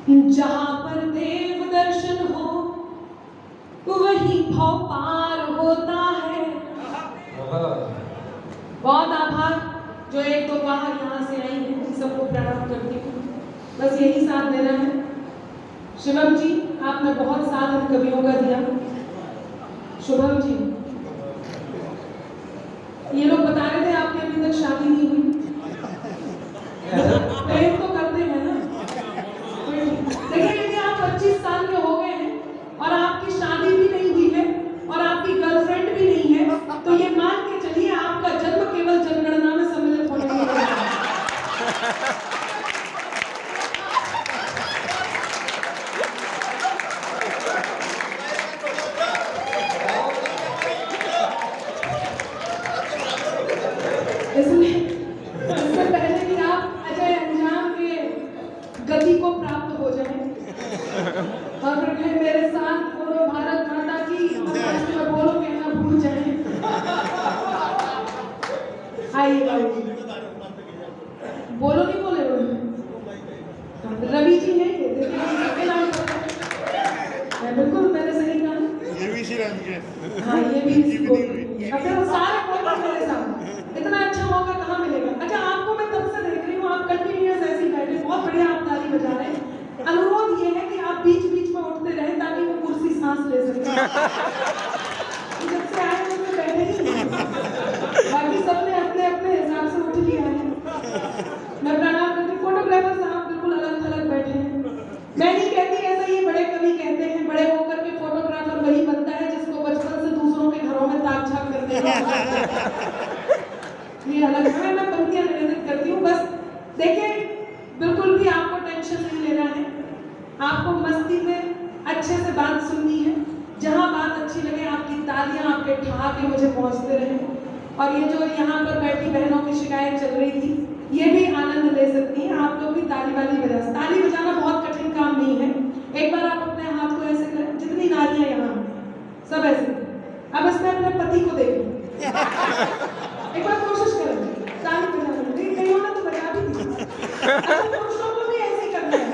जहाँ पर देव दर्शन हो वही भव पार होता है। बहुत आभार जो एक दो बाहर यहाँ से आई हैं, उन सबको प्रणाम करती हूँ। बस यही साथ देना है। शिवम जी, आपने बहुत साथ हम कवियों का दिया। शुभम जी, ये लोग बता रहे थे आपकी अभी तक शादी नहीं हुई। प्रेम तो करते हैं ना। देखिए यदि आप 25 साल के हो गए हैं और आपकी शादी भी नहीं हुई है और आपकी गर्लफ्रेंड भी नहीं है, तो ये मान के चलिए आपका जन्म केवल जनगणना में सम्मिलित होने के लिए है। इससे पहले कि आप अजय अंजाम के गति को प्राप्त हो जाएं और फिर मेरे साथ बोलो भारत माता की, और बोलो कहना भूल जाएं। आइए बोलो, नहीं बोले रवि जी हैं ये, बिल्कुल मैंने सही कहा। ये भी श्रीराम के, हाँ ये भी अगर सारे बोल मेरे साथ, इतना अच्छा मौका कहाँ मिलेगा। अच्छा, आपको मैं तब से देख रही हूँ, आप कंटिन्यूअस ऐसे ही बैठे, बहुत बढ़िया आप ताली बजा रहे हैं। अनुरोध ये है कि आप बीच बीच में उठते रहें ताकि वो कुर्सी सांस ले सके। जब से आए उसमें बैठे ही, बाकी सबने अपने अपने हिसाब से उठ लिया है। मैं प्रणाम करती हूँ। फोटोग्राफर साहब बिल्कुल अलग थलग बैठे हैं। मैं नहीं कहती ऐसा, ये बड़े कवि कहते हैं, बड़े होकर के फोटोग्राफर वही बनता है जिसको बचपन से दूसरों के घरों में ताक झाक करते हैं। ये अलग है, मैं पंक्तियां निवेदित करती हूँ। बस देखिए, बिल्कुल भी आपको टेंशन नहीं लेना है, आपको मस्ती में अच्छे से बात सुननी है। जहाँ बात अच्छी लगे आपकी तालियां, आपके ठहाके मुझे पहुँचते रहे। और ये जो यहाँ पर बैठी बहनों की शिकायत चल रही थी, ये भी आनंद ले सकती हैं। आप लोग भी ताली वाली बजा, ताली बजाना बहुत कठिन काम नहीं है। एक बार आप अपने हाथ को ऐसे करें, जितनी नारियां यहाँ सब ऐसे। अब इसमें अपने पति को देखो, एक बार कोशिश करें ताली बजाने की। कईयों ने तो बजा भी दी। अच्छा, पुरुषों को भी ऐसे करना है।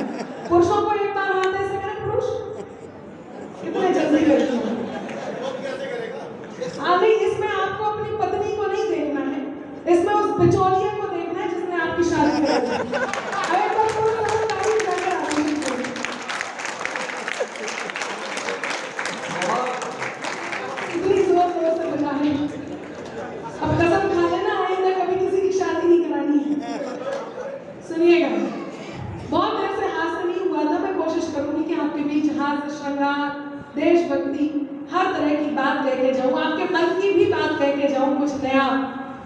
पुरुषों को एक बार हाथ ऐसे करें, पुरुष कितने जल्दी करते हैं। नहीं, इसमें आपको अपनी पत्नी को नहीं देखना है, इसमें उस बिचौलिए को देखना है जिसने आपकी शादी कराई। इतनी जोर जोर से बजा रहे हैं। अब कसम खा लेना, आइंदा कभी किसी की शादी नहीं करानी है। सुनिएगा, बहुत देर से हास्य नहीं हुआ था। मैं कोशिश करूंगी कि आपके बीच हास्य, श्रृंगार, देशभक्ति, हर तरह की बात लेके जाऊं, आपके मन की भी बात लेके जाऊं, कुछ नया,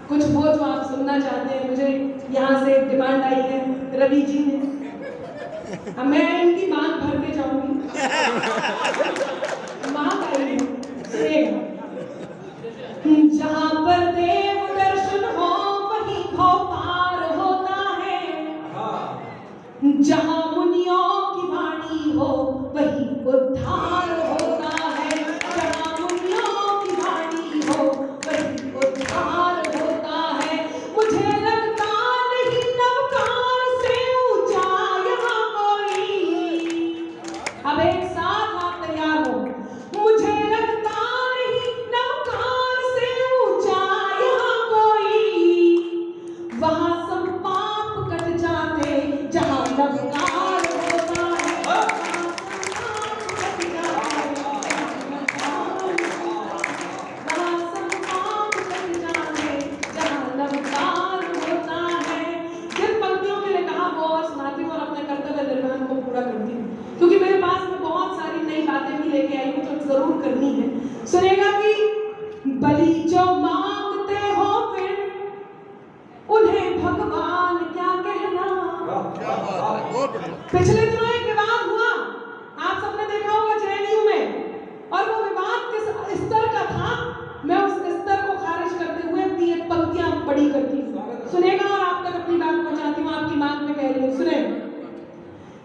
कुछ वो जो आप सुनना चाहते हैं। मुझे यहाँ से डिमांड आई है रवि जी ने, अब मैं इनकी मांग भर के जाऊंगी। मांग आई है, सुनिएगा। जहाँ पर देव दर्शन हो वही भव पार होता है, जहाँ मुनियों की वाणी हो वही उद्धार होता है, जहाँ मुनियों की वाणी हो वही उद्धार होता है। मुझे लगता नहीं नवकार से ऊंचा यहाँ कोई। अब एक साथ आप तैयार हो। मुझे लगता नहीं नवकार से ऊंचा यहाँ कोई, वहाँ सब पाप कट जाते जहाँ नवकार होता है। क्योंकि मेरे पास में बहुत सारी नई बातें भी लेके आई हूँ जो जरूर करनी है। सुनेगा कि बलि जो मांगते हो फिर उन्हें भगवान क्या कहना। पिछले दिनों एक विवाद हुआ, आप सबने देखा होगा जेएनयू में, और वो विवाद किस स्तर का था, मैं उस स्तर को खारिज करते हुए अपनी एक पंक्तियां पढ़ी करती हूँ। सुनेगा और आप तक अपनी बात पहुंचाती हूँ, आपकी मांग में कह रही हूँ। सुने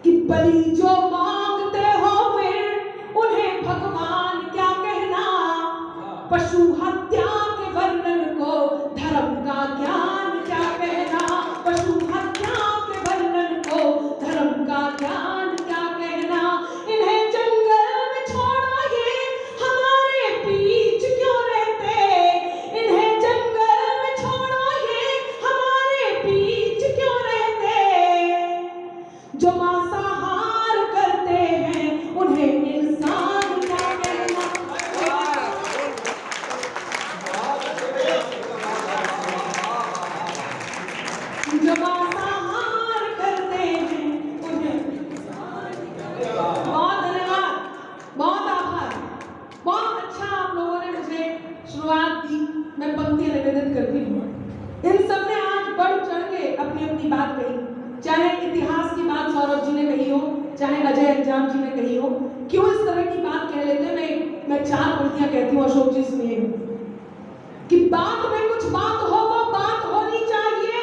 कि बलि जो मांगते हो फिर उन्हें भगवान क्या कहना, पशु हत्या के वर्णन को धर्म का ज्ञान क्या कहना, पशु हत्या के वर्णन को धर्म का ज्ञान क्या कहना। चाहे इतिहास की बात सौरभ जी ने कही हो, चाहे अजय अंजाम जी ने कही हो, क्यों इस तरह की बात कह लेते हैं। मैं 4 पंक्तियां कहती हूँ, अशोक जी सुनिए कि बात में कुछ बात हो वो बात होनी चाहिए,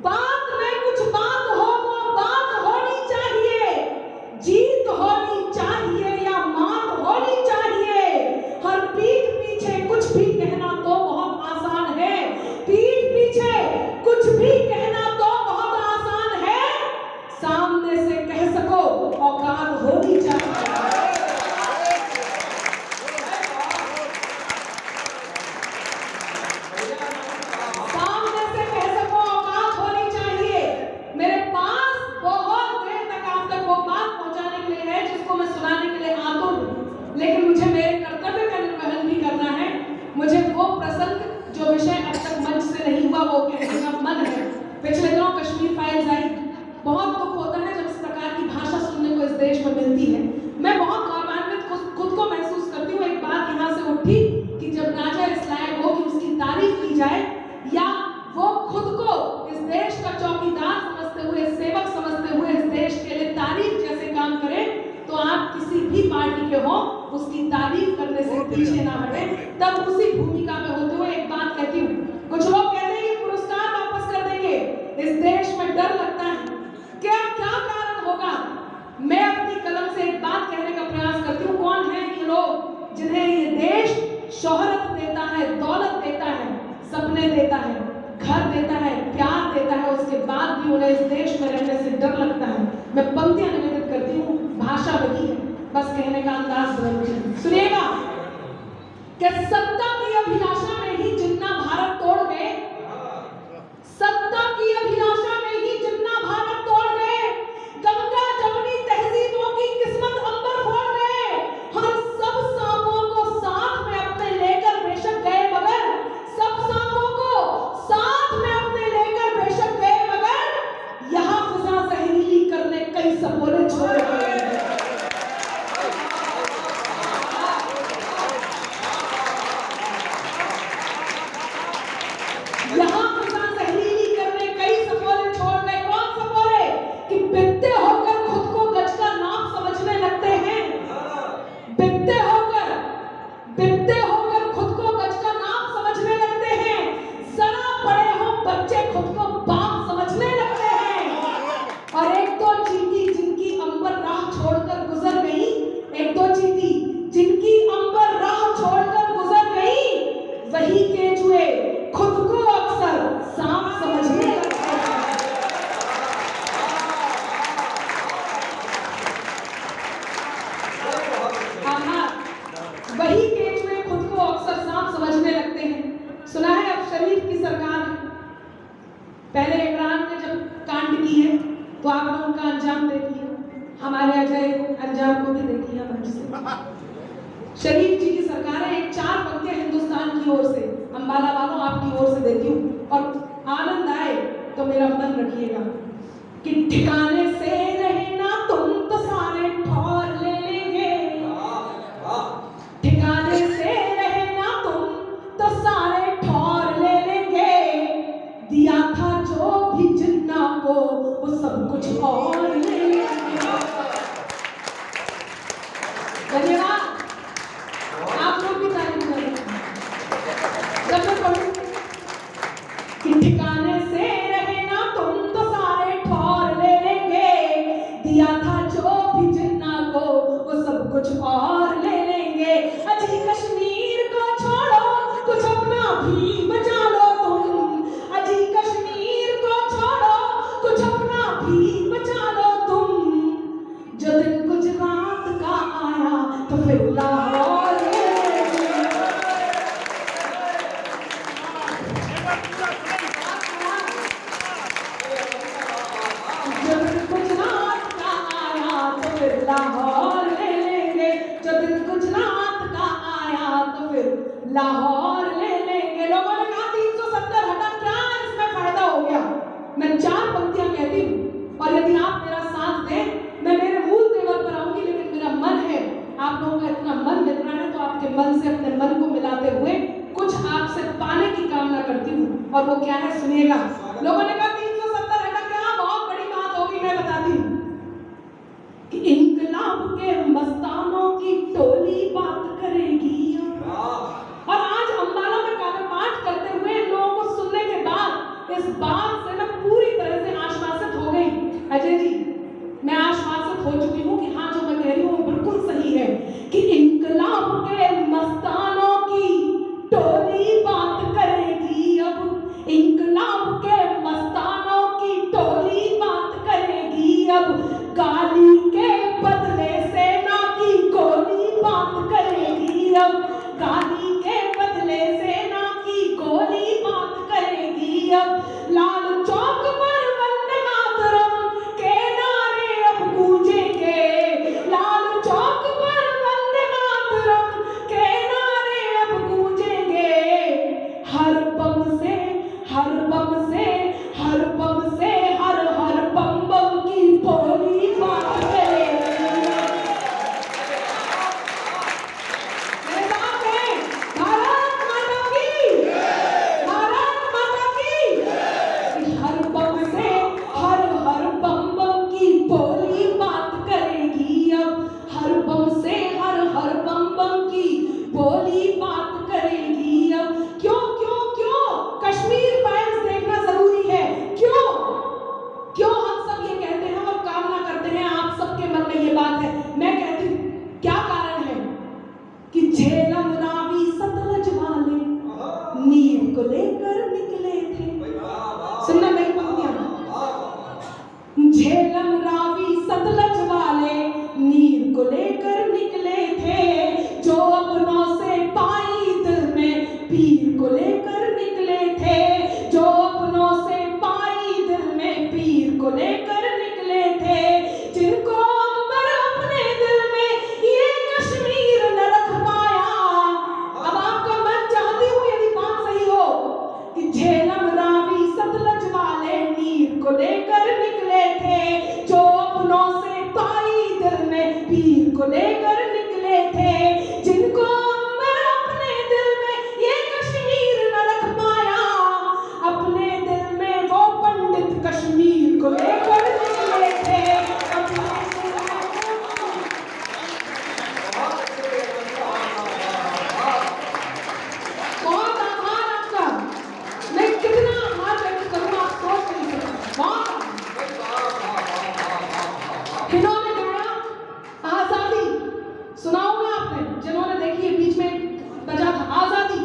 बात में कुछ बात हो वो बात होनी चाहिए, जीत होनी चाहिए या मात होनी चाहिए। हर पीठ पीछे कुछ भी कहना तो बहुत आसान है, पीठ पीछे कुछ भी कहना तो बहुत आसान है, सामने से कह सको औकात होनी चाहिए। सामने से कह सको औकात होनी चाहिए। मेरे पास बहुत देर तक आप तक वो बात पहुंचाने के लिए है जिसको मैं सुनाने के लिए आतुर हूं, लेकिन मुझे मेरे कर्तव्य का निर्वहन भी करना है। मुझे वो प्रसंग जो विषय अब तक मंच से नहीं हुआ वो कहने का मन है। पिछले दिनों कश्मीर फाइल्स आई, बहुत दुख होता है जब इस प्रकार की भाषा सुनने को इस देश में मिलती है। मैं बहुत गौरवान्वित खुद को महसूस करती हूँ। एक बात यहाँ से उठी कि जब राजा इस लायक हो कि उसकी तारीफ की जाए या वो खुद को इस देश का चौकीदार समझते हुए, सेवक समझते हुए इस देश के लिए तारीफ जैसे काम करे, तो आप किसी भी पार्टी के हो उसकी तारीफ करने से पीछे ना हटे। तब उसी भूमिका में होते हुए एक बात कहती हूँ, कुछ लोग कहते हैं कि पुरस्कार वापस कर देंगे, इस देश में डर लगता है, क्या क्या कारण होगा। मैं अपनी कलम से एक बात कहने का प्रयास करती हूँ, कौन है ये लोग जिन्हें ये देश शोहरत देता है, दौलत देता है, सपने देता है, घर देता है, प्यार देता है, उसके बाद भी उन्हें इस देश में रहने से डर लगता है। मैं पंक्तियां निवेदित करती हूँ, भाषा वही है, बस कहने का अंदाज बदल है। सुनिएगा कि सत्ता की अभिलाषा में ही जितना भारत तोड़ गए, सत्ता की अभिलाषा में ही जितना भारत तोड़ गए, गंगा जमुनी तहजीबों की किस्मत अंबर फोड़ गए। हर सब सांपों को साथ में अपने लेकर बेशक गए, मगर सब सांपों को साथ में अपने लेकर बेशक गए, मगर यहाँ फिजा जहरीली करने कई सपोले छोड़ गए। यहाँ फिजा जहरीली करने कई सपोले छोड़ गए। कौन सपोले कि बिकते होकर खुद को गज का नाप समझने लगते हैं, बिकते होकर खुद को गज का नाप समझने लगते हैं। जरा बड़े हो बच्चे खुद को बाप समझने लगते हैं। और एक दो चींटी जिनकी अंबर राह छोड़कर गुजर गई, एक दो चींटी जिनकी अंबर राह छोड़कर गुजर गई, वही केचुए खुद को अक्सर सांप समझने लगते हैं। वही केचुए खुद को अक्सर सांप समझने लगते हैं। सुना है अब शरीफ की सरकार है। पहले इमरान ने जब कांड किए तो आपने उनका अंजाम देख लिया, हमारे अजय अंजाम को भी देख लिया मंच से। शरीफ जी की सरकार है। एक 4 पंक्तियां हिंदुस्तान की ओर से, अंबाला वालों आपकी ओर से देती हूँ, और आनंद आए तो मेरा मन रखिएगा कि ठिकाने से रहना तुम तो सारे ठौर ले लेंगे, ठिकाने से रहना तुम तो सारे ठौर ले लेंगे, दिया था जो भी जिन्ना को वो सब कुछ और ले लेंगे। धन्यवाद, आप लोग भी तारीफ करें। जब मैं पढ़ूं कि ठिकाने से रहना तुम तो सारे ठौर ले लेंगे, दिया था जो भी जिन्ना को वो सब कुछ और ले लेंगे। अजी कश्मीर को छोड़ो कुछ अपना भी बचा लो तुम, अजी कश्मीर को छोड़ो कुछ अपना भी बचा लो तुम, जो दिन गुजरात का आया तो फिर लाहौर ले लेंगे। जो दिन गुजरात का आया तो फिर लाहौर ले लेंगे, जो दिन गुजरात का आया तो फिर लाहौर ले लेंगे। लोगों ने कहा 370 हटा, क्या इसमें फायदा हो गया। मैं 4 पंक्तियां कहती हूँ और यदि आप मेरा साथ दें मैं मेरे मूल तेवर पर आऊंगी, लेकिन मेरा मन है, आप लोगों का इतना मन मिल रहा है तो आपके मन से अपने मन को मिलाते हुए कुछ आपसे पाने की कामना करती हूँ। और वो क्या है सुनिएगा। लोगों ने कहा 370 हटा, क्या बहुत अजय जी, मैं आश्वासित हो चुकी हूँ कि हाँ, जो मैं कह रही हूँ वो बिल्कुल सही है कि इंकलाब के मस्तानों की टोली बात करेगी अब। इंकलाब के मस्तानों की टोली बात करेगी अब। गाली के बदले सेना की गोली बात करेगी अब। गाली के बदले सेना की गोली बात करेगी अब। लाल चौक पर वंदे मातरम के नारे अब गूंजेंगे। लाल चौक पर वंदे मातरम के नारे अब गूंजेंगे। हर बम से हर बम से हर बम से हर हर बम बम की बोली बात करेगी। मेरे साथ हैं, भारत माता की, भारत माता की। हर बम से हर हर बम बम की बोली बात करेगी अब। हर बम से हर हर बम बम की बोली बात करेगी अब। क्यों क्यों क्यों कश्मीर फाइल्स देखना जरूरी है? क्यों क्यों हम सब ये कहते हैं और कामना करते हैं? आप सबके मन में ये बात है, मैं कहती हूँ क्या कारण है कि झेलम रावी सतलज वाले नीर को लेकर निकले थे। सुनना मेरी पंक्तियां। झेलम रावी सतलज वाले नीर को लेकर निकले थे। जो अपनों से पाई दिल में पीर को लेकर निकले थे। जो अपनों से पाई दिल में पीर को लेकर निकले थे। जिनको अंबर अपने दिल में ये कश्मीर न रख पाया। अब आपका मन चाहती हूँ यदि बात सही हो कि झेलम रावी सतलज वाले नीर को लेकर निकले थे। जो अपनों से पाई दिल में पीर को लेकर निकले थे। जिनको अंबर अपने दिल में ये कश्मीर न रख पाया। अपने दिल में वो पंडित कश्मीर को लेकर निकले थे। बहुत आभार आपका। मैं कितना आभार व्यक्त करूँ आप सोच नहीं सकते। बहुत इन्होंने गाया आजादी, सुनाऊंगा आपने, जिन्होंने देखिए बीच में बजा था आजादी,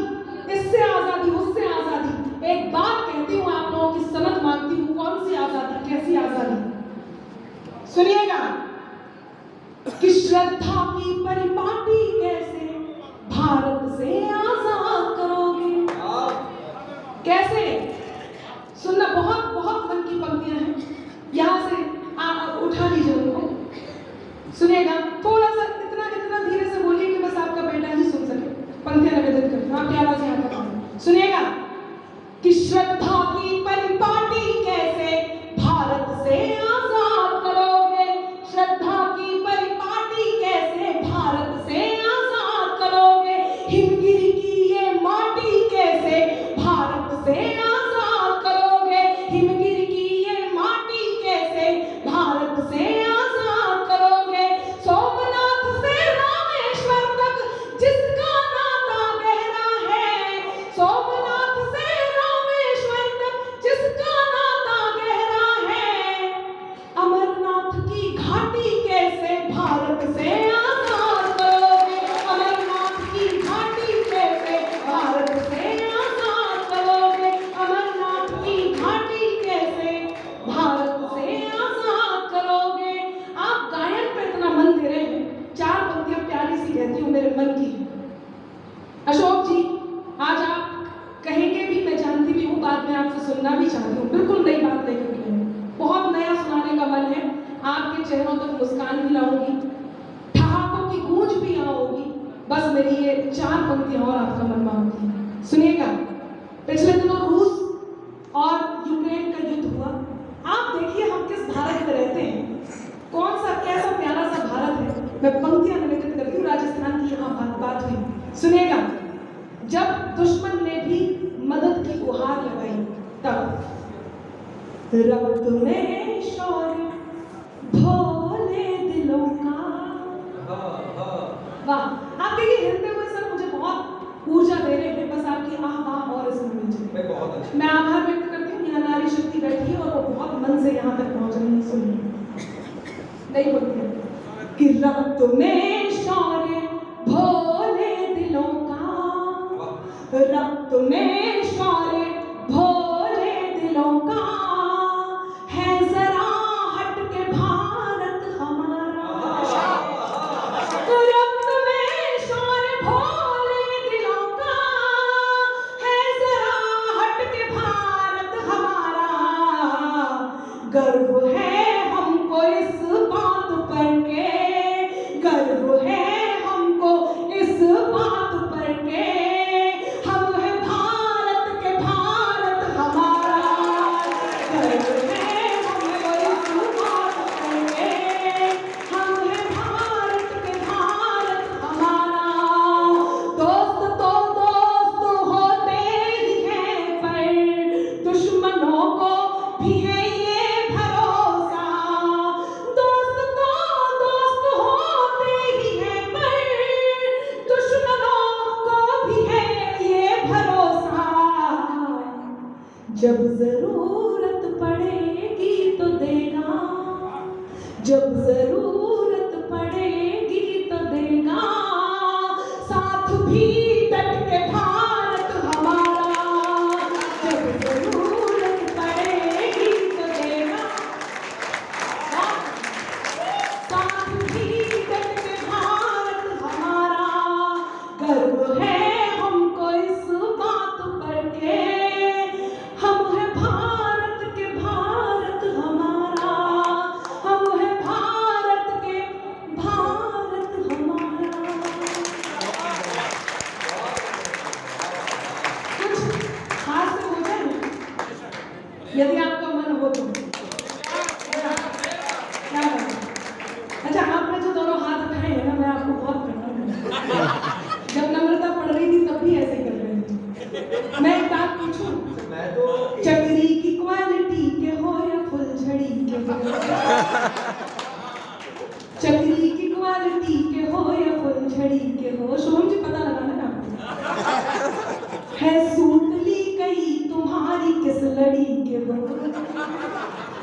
इससे आजादी उससे आजादी। एक बात कहती हूँ आप लोगों की सनद मांगती हूँ, कौन सी आजादी, कैसी आजादी? सुनिएगा कि श्रद्धा की परिपाटी कैसे भारत से आजाद करोगे। कैसे? सुनना, बहुत बहुत मन की पंक्तियां हैं, यहां से उठा लीजिए उनको। सुनिएगा, थोड़ा सा इतना इतना धीरे से बोलिए कि बस आपका बेटा ही सुन सके। पंक्तियां निवेदित करती हूँ, आपकी आवाज यहाँ तक सुनिएगा कि श्रद्धा की परिपाटी कैसे भारत से आजाद करोगे। श्रद्धा की परिपाटी कैसे भारत से आजाद करोगे। हिमगिरी की ये माटी कैसे भारत से आजाद करोगे। हिमगिरी की ये माटी कैसे भारत से आजाद करोगे। सोमनाथ से रामेश्वर तक जिसका नाता गहरा है। सोमनाथ से रामेश्वर तक जिसका नाता गहरा है। अमरनाथ की घाटी कैसे भारत से आजाद करोगे। अमरनाथ की घाटी कैसे भारत से आजाद करोगे। अमरनाथ की घाटी कैसे भारत से आजाद करोगे। आप गायन पे इतना मन दे रहे हैं, चार पंक्तियां प्यारी सी कहती हूँ मेरे मन की। अशोक जी, आज आप कहेंगे भी, मैं जानती भी हूँ, बाद में आपसे सुनना भी चाहती हूँ। बिल्कुल नई बात लेकर के आए, बहुत नया सुनाने का मन है। आपके चेहरों तक मुस्कान भी लाऊंगी, ठहाकों की गूंज भी यहाँ होगी। बस मेरी ये चार पंक्तियां और आपका मन मांगती है। सुनिएगा, पिछले दिनों रूस और यूक्रेन का युद्ध हुआ। आप देखिए हम किस भारत में रहते हैं, कौन सा कैसा प्यारा सा भारत है। मैं पंक्तियां निवेदित करती हूँ, राजस्थान की यहाँ बात हुई। सुनिएगा, जब दुश्मन ने भी मदद की गुहार लगाई तब रक्त में शौर्य भोले दिलों का। वाह, आप देखिए हिलते हुए सर मुझे बहुत ऊर्जा दे रहे हैं। बस आपकी आह वाह और इसमें मुझे मैं आभार व्यक्त करती हूँ। यहाँ नारी शक्ति बैठी है और वो बहुत मन से यहाँ तक पहुँच रही है। सुनिए, नहीं बोलती कि रात में शौर्य भोले दिलों का, रात में शौर्य भोले दिलों का है जरा हट के भारत हमारा। रक्त में शौर्य भोले दिलों का है जरा हट के भारत हमारा। गर्व है हमको इस बात पर के, गर्व है हमको इस बात पर के हम है भारत के भारत हमारा। गर्व है हमको इस बात पर के हम है भारत के भारत हमारा। दोस्त तो दोस्त होते ही हैं पर दुश्मनों को भी है ये भरोसा। दोस्त तो दोस्त होते ही हैं पर दुश्मनों को भी है ये भरोसा। जब जरूरत पड़ेगी तो देगा, जब जरूरत पड़ेगी तो देगा साथ भी डट के भारत हमारा। जब जरूरत पड़ेगी तो देगा साथ भी डट के भारत हमारा। गर्व है हमको इस बात पर के हम है भारत के भारत हमारा। हम है भारत के भारत हमारा। कुछ खास से हो जाए ना, यदि आपका मन हो तो क्या करें? अच्छा, आपने जो दोनों हाथ उठाए हैं ना, मैं आपको बहुत प्रणाम करती हूँ। जब नम्रता पढ़ रही थी तब भी ऐसे ही कर रहे थे। मैं एक बात पूछूं, चक्री की क्वालिटी के हो या फुलझड़ी के हो, चक्री की क्वालिटी के हो या फुलझड़ी के हो, शुभम जी पता लगाना ना आपको। है सूतली कहीं तुम्हारी किस लड़ी के हो,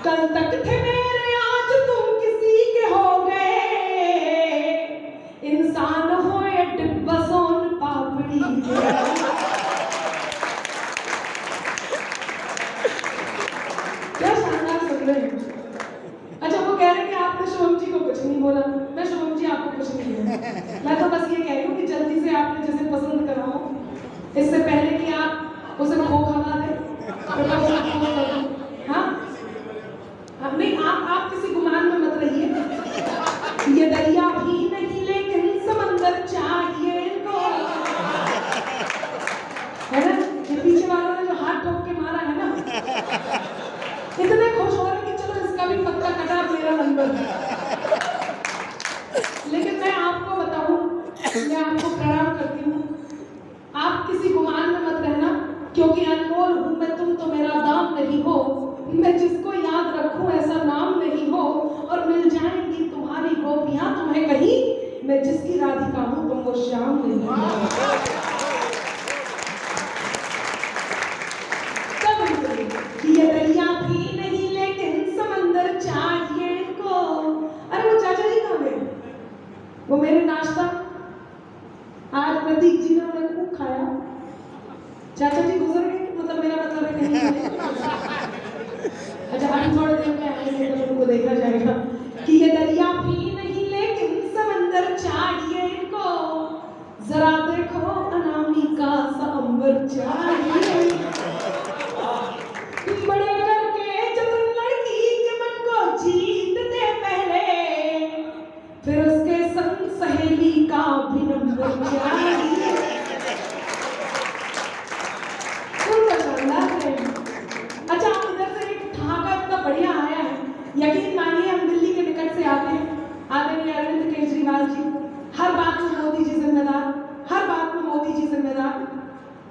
कल तक थे मेरे आज तुम किसी के हो गए, इंसान हो या डिब्बा सोन पापड़ी के। क्या शानदार सुन रहे हैं। अच्छा, वो कह रहे हैं कि आपने शुभम जी को कुछ नहीं बोला। मैं शुभम जी आपको कुछ नहीं बोला, मैं तो बस ये कह रही हूँ कि जल्दी से आपने जैसे पसंद करा हो, इससे पहले कि आप उसे खोखला दें हाँ नहीं, आप किसी गुमान में मत रहिए। ये दरिया भी नहीं लेकिन समंदर चाहिए इनको, है ना? ये पीछे वालों ने जो हाथ ठोक के मारा है ना, इतने खुश हो रहे कि चलो इसका भी पक्का कटा मेरा नंबर। लेकिन मैं आपको बताऊं, मैं आपको प्रणाम करती हूँ। आप किसी गुमान में मत रहना, क्योंकि अनमोल हूं मैं, तुम तो मेरा दाम नहीं हो। मैं जिसको याद रखूं ऐसा नाम नहीं हो, और मिल जाएंगी तुम्हारी गोपियां तुम्हें कहीं, मैं जिसकी राधिका हूं तुम वो श्याम नहीं हो। ये दरिया भी नहीं लेकिन समंदर चाहिए इनको। अरे वो चाचा जी कहाँ गए? वो मेरे नाश्ता आज प्रतीक जी ने उन्हें खूब खाया। चाचा जी गुजर गए, मतलब मेरा मतलब है कहीं। अच्छा, अभी थोड़ी देर में आएंगे तो उनको देखा जाएगा कि ये दरिया भी नहीं लेकिन समंदर चाहिए इनको। जरा देखो अनामिका सा अंबर चाहिए, बड़े करके जब लड़की के मन को जीत दे पहले, फिर उसके संग सहेली का भी नंबर चाहिए। अच्छा, इधर से एक ठहाका इतना बढ़िया आया है, यकीन मानिए हम दिल्ली के निकट से आते हैं। आदरणीय अरविंद केजरीवाल जी हर बात में मोदी जी जिम्मेदार, हर बात में मोदी जी जिम्मेदार।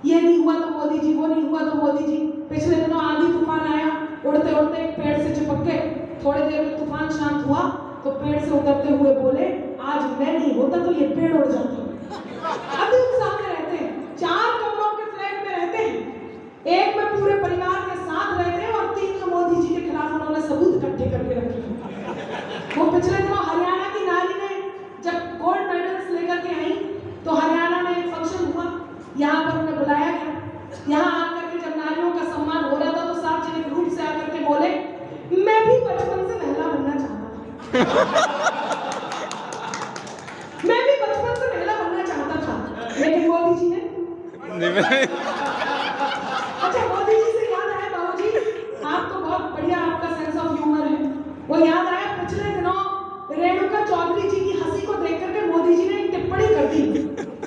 ये नहीं हुआ तो मोदी जी, वो नहीं हुआ तो मोदी जी। पिछले दिनों आंधी तूफान आया, उड़ते उड़ते एक पेड़ से चिपक गए। थोड़ी देर में तूफान शांत हुआ तो पेड़ से उतरते हुए बोले, आज मैं नहीं होता तो ये पेड़ उड़ जाता। अभी हम सामने रहते हैं, 4 कमरों के फ्लैट में रहते हैं, एक में पूरे परिवार के साथ रहते हैं और 3 में मोदी जी के खिलाफ उन्होंने सबूत इकट्ठे करके रखे। मैं भी बचपन से महिला बनना चाहता था, लेकिन मोदी जी ने अच्छा, मोदी जी से याद आया बाबूजी, आप तो बहुत बढ़िया, आपका सेंस ऑफ ह्यूमर है। वो याद आया पिछले दिनों रेणुका चौधरी जी की हंसी को देख करके मोदी जी ने एक टिप्पणी कर दी।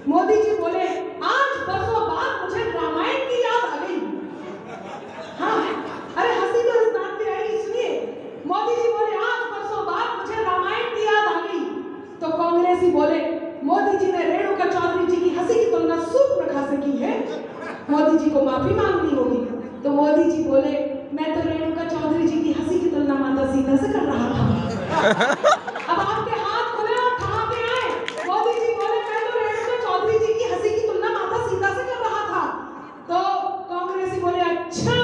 मोदी जी बोले, आज बरसों बाद मुझे रामायण की याद आ गई। हाँ, अरे हंसी तो इस बात पे आई, सुनिए। मोदी जी बोले, आज बरसों बाद मुझे रामायण की याद आ गई। तो कांग्रेसी बोले, मोदी जी ने रेणुका चौधरी जी की हंसी की तुलना सूर्पनखा से की है, मोदी जी को माफी मांगनी होगी। तो मोदी जी बोले, मैं तो रेणुका चौधरी जी की हंसी की तुलना माता सीता से कर रहा था। अब आपके हाथ खुले और कहां पे आए? मोदी जी बोले, मैं तो रेणुका चौधरी जी की हंसी की तुलना माता सीता से कर रहा था। तो कांग्रेसी बोले, अच्छा,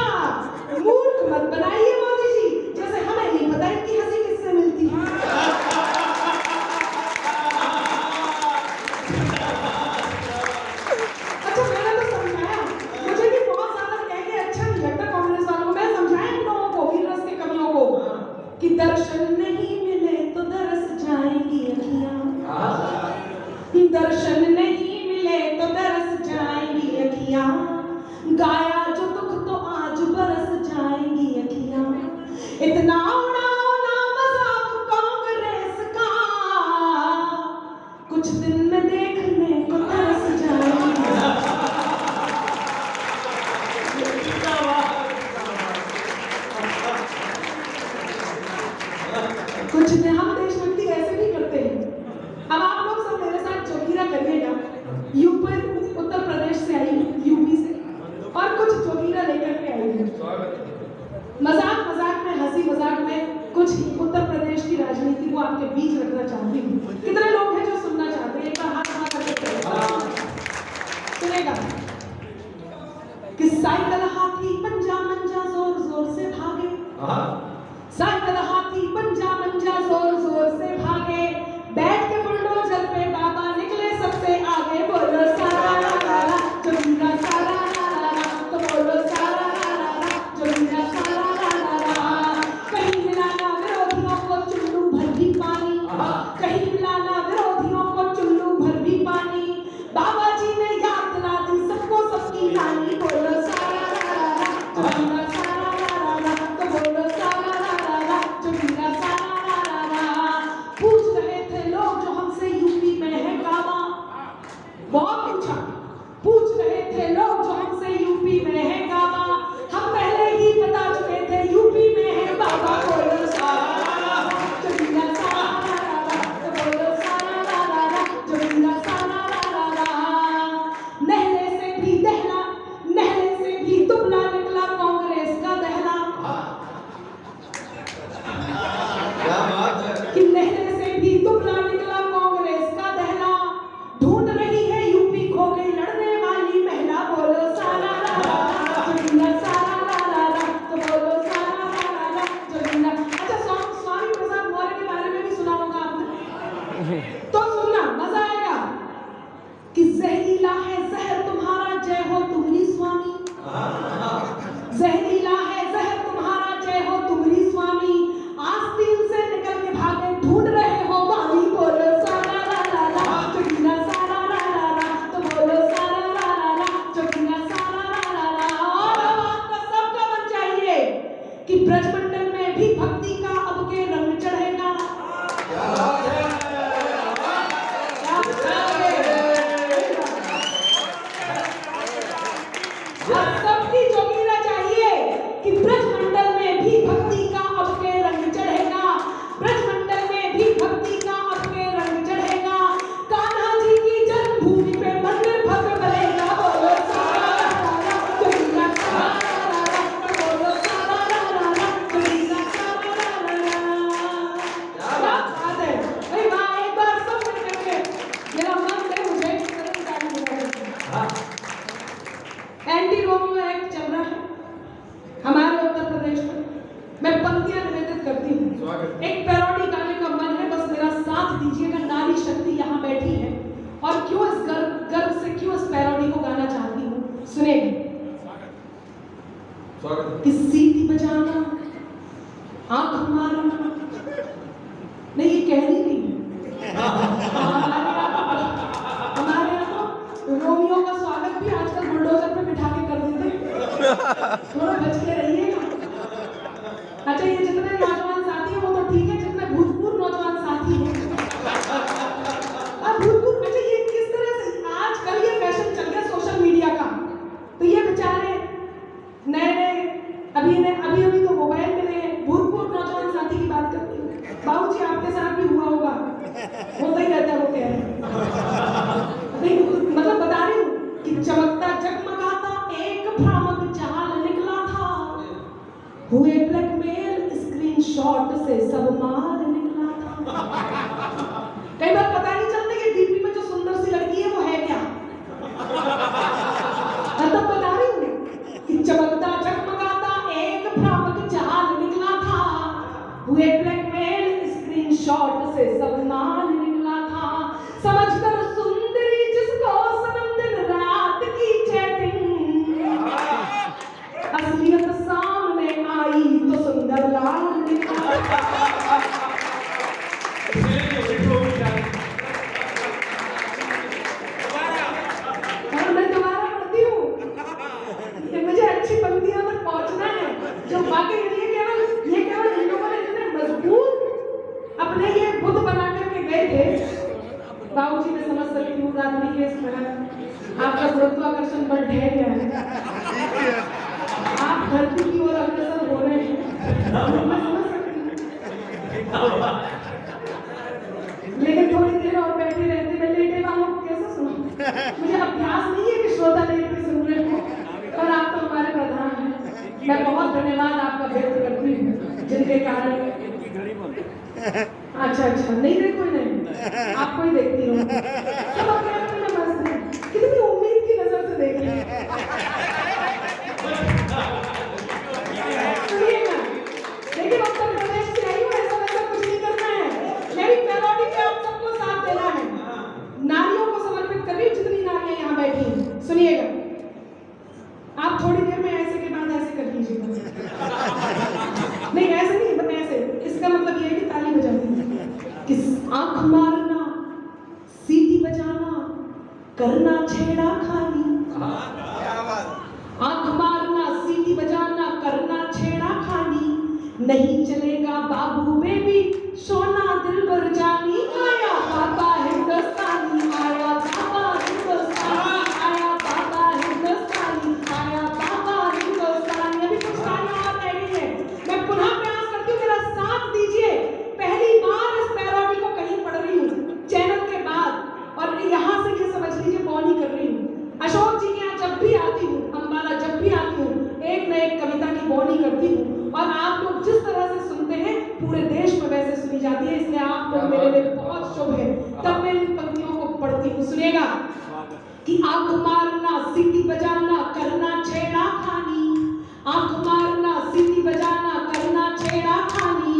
मूर्ख मत बनाइए मोदी जी, जैसे हमें नहीं पता इनकी हंसी किससे मिलती है। अच्छा, मैंने तो समझाया, मुझे भी बहुत ज्यादा कह के अच्छा नहीं लगता कांग्रेस वालों को। मैं समझाया इन लोगों को, वीर रस के कवियों को, कि दर्शन नहीं मिले तो दरस जाएंगी अखियां, दर्शन नहीं मिले तो दरस जाएंगी अखियां, गाया जो दुख तो आज बरस जाएंगी अखियां, इतना उड़ाओ ना मजाक कांग्रेस का, कुछ दिन में देखने को तरस जाएंगी। कुछ दिन हम देशभक्ति ऐसे भी करते हैं। अब आप लोग सब मेरे साथ जोगीरा करिएगा। यूपी उत्तर प्रदेश से आई हूँ, यूपी से, और कुछ जोगीरा लेकर के आई हूँ। मजाक मजाक में, हंसी मजाक में कुछ उत्तर प्रदेश की राजनीति को आपके बीच रखना चाहती हूँ। कितने लोग हैं जो सुनना चाहते हैं? एक बार हाथ उठा करके सुनेगा कि साइकिल हाथी पंजा मंजा जोर जोर से भागे, साइकिल हाथी पंजा मंजा जोर जोर से भागे, बैठ के बुलडोजर पे बाबा निकले सबसे आगे, बोलो सारा ला ला ला, जोगीरा सारा ला ला ला, तो बोलो सारा ला ला ला, जोगीरा सारा ला ला ला। कहीं मिलाना विरोधियों को चुल्लू भर भी पानी, कहीं मिलाना विरोधियों को चुल्लू भर भी पानी, बाबा जी ने याद दिला दी सबको सबकी रानी, बोलो सारा ला ला ला, जोगीरा सारा ला ला ला, तो बोलो सारा ला ला ला, जोगीरा सारा ला ला ला। पूछ रहे थे लोग जो हमसे यूपी में है काबा, बहुत पूछा, पूछ रहे थे लोग जो हमसे यूपी में है काबा, हम पहले ही बता चुके थे यूपी में है बाबा, बोलो सारा ला ला ला, जोगीरा सारा ला ला ला, तो बोलो सारा ला ला ला, जोगीरा सारा ला ला ला। नहले से भी दहला, नहले से भी दुबला निकला कांग्रेस का दहला, कि नहले से भी दुबला निकला कांग्रेस का दहला, ढूंढ रही है यूपी खो गई लड़ने वाली महिला, बोलो सारा ला ला ला, जोगीरा सारा ला ला ला, तो बोलो सारा ला ला ला, जोगीरा। अच्छा, स्वामी प्रसाद मौर्य के बारे में भी सुना होगा आपने, तो सुनना, मजा आएगा। कि जहरीला है जहर तुम्हारा, जय हो तुम्हारी स्वामी, जहरीला है जहर तुम्हारा, जय हो तुम्हारी स्वामी, आस्तीन से निकल के भागे ढूंढ रहे हो बानी, बोलो सारा ला ला ला, जोगीरा सारा ला ला ला, तो बोलो सारा ला ला ला, जोगीरा सारा ला ला ला। और अब आपका सबका मन चाहिए कि ब्रजमंडल में भी भक्ति का अब के रंग चढ़ेगा। क्या बात है? अब सबकी जोगीरा चाहिए कि ब्रजमंडल में भी भक्ति का अब के रंग चढ़ेगा, ब्रजमंडल में भी भक्ति का अब के रंग चढ़ेगा, कान्हा जी की जन्मभूमि पे मंदिर भव्य बनेगा, बोलो सारा ला ला ला, जोगीरा सारा ला ला ला, बोलो सारा ला ला ला, जोगीरा सारा ला ला ला। क्या बात है? अरे वाह, एक बार सब मिल करके मेरा मन करे मुझे एंटी रोमियो एक्ट चल रहा है हमारे उत्तर प्रदेश में। मैं पंक्तियां निवेदित करती हूँ, एक पैरोडी गाने का मन है, बस मेरा साथ दीजिएगा। नारी शक्ति यहाँ बैठी है, और क्यों इस गर्व से क्यों इस पैरोडी को गाना चाहती हूँ, सुनेंगे। कि सीटी बजाना, आंख मारना, नहीं बाबू जी आपके साथ भी हुआ होगा, होता ही रहता है, वो कह रहे हैं। नहीं, मतलब बता रही हूँ कि चमकता जगमगाता एक भ्रामक जाल निकला था, हुए ब्लैकमेल स्क्रीनशॉट से सब माल निकला था। कई बार पता नहीं चलता कि डीपी में जो सुंदर सी लड़की है वो है क्या। तब बता रही हूँ कि चमकता जगमगाता एक भ्रामक जाल निकला था, हुए ब्लैकमेल स्क्रीनशॉट से सब माल निकला था। समझकर सुंदरी जिसको सनम दिन रात की चैटिंग, असलियत सामने आई तो सुंदर लाल निकला। और मैं दोबारा पढ़ती हूँ, मुझे अच्छी पंक्तियों तक पहुंचना है, जो बाकी ये केवल इन लोगों ने इतने मजबूत अपने ये बुद्ध बना करके गए थे। बाबूजी मैं समझ सकती हूँ रात्रि के इस समय आपका गुरुत्वाकर्षण बल ढह गया है, आप धरती की ओर अग्रसर हो रहे हैं, मैं समझ सकती हूँ। लेकिन थोड़ी देर और बैठे रहते, मैं लेटे वालों को कैसे सुनूं? मुझे अभ्यास नहीं है कि श्रोता लेट के सुन रहे हो, पर आप तो हमारे प्रधान हैं। मैं बहुत धन्यवाद आपका व्यक्त करती हूँ, जिनके कारण अच्छा नहीं देखो ही नहीं, आपको ही देखती हूँ। सब अपने आप में मस्त हैं, कितनी उम्मीद की नजर से देख रहे हैं। सुनिएगा, लेकिन उत्तर प्रदेश से आई हूँ, ऐसा वैसा कुछ नहीं करना है, मेरी पैरोडी पे आप सबको साथ देना है। नारियों को समर्पित कर रही हूँ, जितनी नारियां यहाँ बैठी हैं। सुनिएगा, आप थोड़ी देर में ऐसे के बाद ऐसे कर लीजिएगा। नहीं ऐसे नहीं, बस ऐसे, इसका मतलब ये है कि ताली बजानी कि आंख मारना, सीटी बजाना, करना छेड़ा खानी। आंख मारना, सीटी बजाना, करना छेड़ा खानी, नहीं चलेगा बाबू बेबी, सोना दिल भर जानी। आया बाबा हिंदुस्तानी, आया बाबा हिंदुस्तानी, आया बाबा हिंदुस्तानी, आया बाबा हिंदुस्तानी। अभी कुछ गाना और रह गई है, मैं पुनः प्रयास करती हूँ, मेरा साथ दीजिए। पहली बार इस पैरोडी को कहीं पढ़ रही हूँ चैनल के बाद, और यहाँ से ये समझ लीजिए बॉनी कर रही हूँ। अशोक जी के यहाँ जब भी आती हूँ, अम्बाला जब भी आती हूँ, एक न एक कविता की बॉनी करती हूँ, और आप लोग जिस तरह से सुनते हैं पूरे देश में वैसे सुनी जाती है, इसलिए आप लोग मेरे लिए बहुत शुभ है। तब मैं इन पंक्तियों को पढ़ती हूँ। सुनिएगा कि आंख मारना, सीटी बजाना, करना छेड़ा खानी, आंख मारना, सीटी बजाना, करना छेड़ा खानी,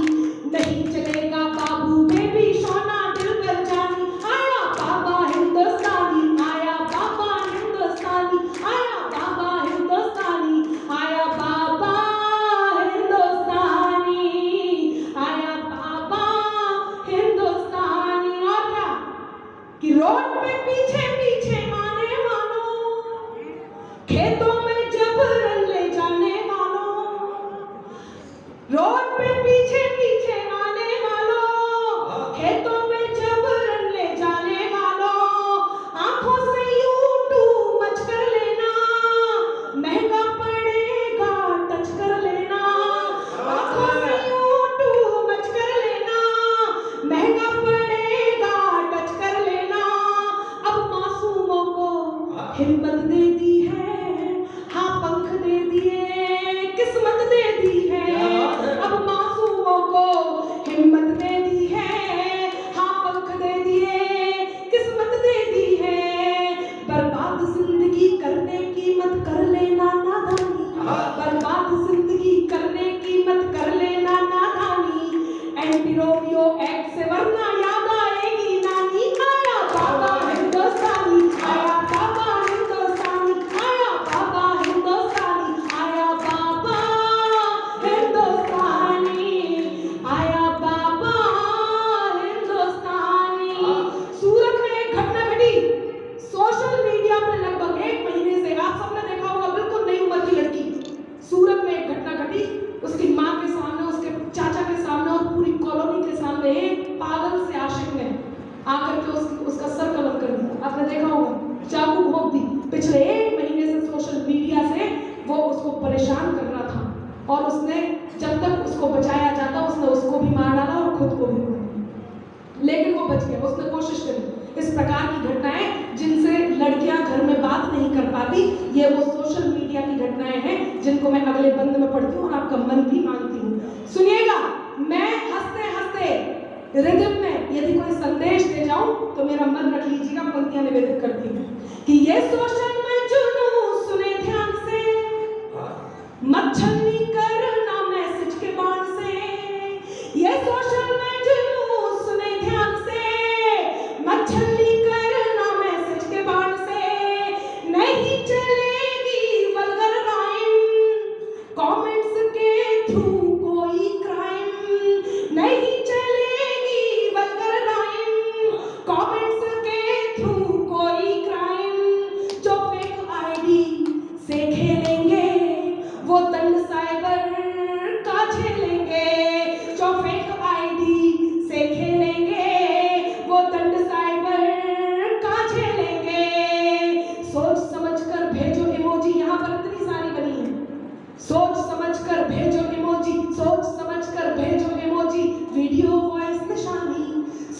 नहीं चलेगा बाबू बेबी, सोना दिल कर जानी। आया बाबा हिंदुस्तानी, आया बाबा हिंदुस्तानी, आया बाबा हिंदुस्तानी, आया बाबा हिंदुस्तानी, आया बाबा हिंदुस्तानी। और क्या कि रोड पे पीछे पीछे आने वालों, खेतों में जबर ले जाने वालों, रोड पे पीछे पीछे आने वालों, खेतों में जबर ले जाने वालों, आंखों से यूं मच कर लेना, महंगा पड़ेगा टच कर लेना। आंखों से यूं मच कर लेना, महंगा पड़ेगा टच कर लेना। अब मासूमों को हिम्मत दे दी है, हाँ पंख दे दिए, किस्मत दे दी है। अब मासूमों को हिम्मत दे दी है, हाँ पंख दे दिए, किस्मत दे दी है। बर्बाद जिंदगी करने की मत कर लेना नादानी, बर्बाद जिंदगी करने की मत कर लेना नादानी। एंटी रोमियो एक्ट से वरना याद आएगी नानी। आया बाबा हिंदुस्तानी, आया बाबा हिंदुस्तानी, आया बाबा हिंदुस्तानी, आया बाबा हिंदुस्तानी, आया बाबा हिंदुस्तानी। सूरत में एक घटना घटी, सोशल मीडिया पर लगभग 1 महीने से, आप सबने देखा होगा, बिल्कुल नई उम्र की लड़की। सूरत में एक घटना घटी, उसकी माँ के सामने, उसके चाचा के सामने और पूरी कॉलोनी के सामने एक पागल से आशिक ने आकर के उसका सर कलम कर दिया। आपने देखा होगा, चाकू घोंप दी। पिछले 1 महीने से सोशल मीडिया से वो उसको परेशान कर रहा था, और उसने जब तक उसको बचाया जाता उसने उसको भी मार डाला और खुद को भी रिदम में यदि कोई संदेश दे जाऊं तो मेरा मन रख लीजिएगा, पंक्तियां निवेदित करती हूँ कि ये सोशल में जुनू सुने ध्यान से, मच्छली करना मैसेज के बाण से। ये सोशल में जुनू सुने ध्यान से, मच्छली करना मैसेज के बाण से। नहीं चलेगी वल्गर राइम, कमेंट्स के थ्रू कोई क्राइम। नहीं चलेगी वल्गर राइम, कमेंट्स के थ्रू कोई क्राइम। जो फेक आईडी से खेलेंगे वो दंड साइबर का झेलेंगे। जो फेक आईडी से खेलेंगे वो दंड साइबर का झेलेंगे। सोच समझकर भेजो इमोजी, यहाँ पर इतनी सारी बनी है। सोच समझकर भेजो इमोजी, सोच समझकर भेजो इमोजी, वीडियो वॉइस निशानी।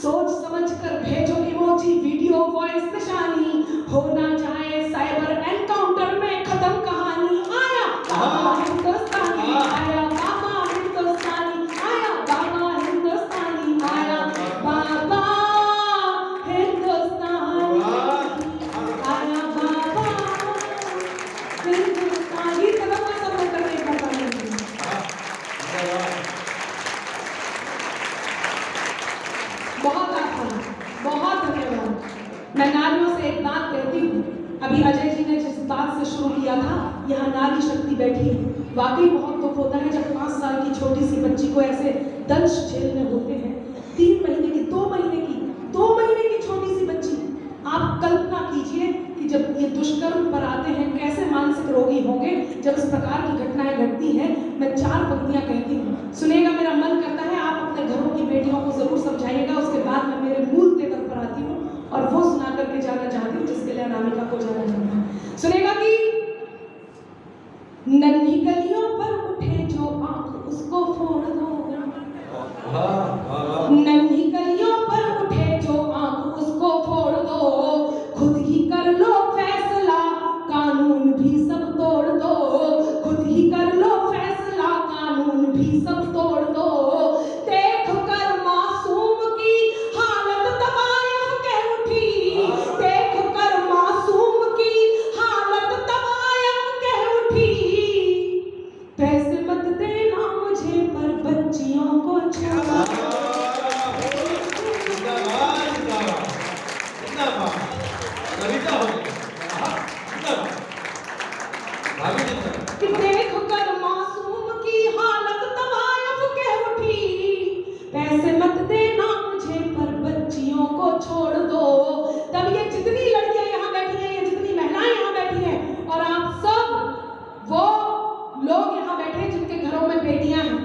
सोच समझकर भेजो इमोजी, वीडियो वॉइस निशानी। हो ना जाए साइबर एनकाउंटर में खत्म कहानी। आया बाबा हिंदुस्तानी, आया बाबा हिंदुस्तानी, आया बाबा हिंदुस्तानी, आया बाबा हिंदुस्तानी, आया बाबा हिंदुस्तानी। तब मैं सब लोग करने का पानी। बहुत आभार, बहुत धन्यवाद। मैं नारियों से एक बात कहती हूँ, अभी अजय जी ने जिस बात से शुरू किया था, यहाँ नारी शक्ति बैठी है। वाकई बहुत दुख होता है जब 5 साल की छोटी सी बच्ची को ऐसे दंश झेलने होते हैं। 3 महीने की, 2 महीने की छोटी सी बच्ची। आप कल्पना कीजिए कि जब ये दुष्कर्म पर आते हैं कैसे मानसिक रोगी होंगे जब इस प्रकार की घटनाएं घटती हैं। मैं 4 पंक्तियां कहती हूँ, सुनेगा। मेरा मन करता है आप अपने घरों की बेटियों को जरूर समझाइएगा। उसके बाद मैं मेरे मूल तेवर पर आती हूँ और वो सुना करके जाना चाहती हूँ जिसके लिए अनामिका को जाना चाहता है। सुनेगा कि नन्ही गलियों पर उठे जो आंख उसको फोड़ दो। नन्ही गलियों पर उठे जो आंख उसको फोड़ दो। खुद ही कर लो फैसला, कानून भी सब तोड़ दो। खुद ही कर लो फैसला, कानून भी सब तोड़ दो। देख कर मासूम की हालत तबायफ के उठी। देख कर मासूम की हालत तबायफ के उठी। पैसे मत देना मुझे पर बच्चियों को छुआ। देख कर मासूम की हालत तबायफ के उठी। पैसे मत देना मुझे पर बच्चियों को छोड़ दो। तब ये जितनी लड़कियां यहाँ बैठी हैं, ये जितनी महिलाएं यहाँ बैठी हैं, और आप सब वो लोग यहाँ बैठे हैं जिनके घरों में बेटियां हैं,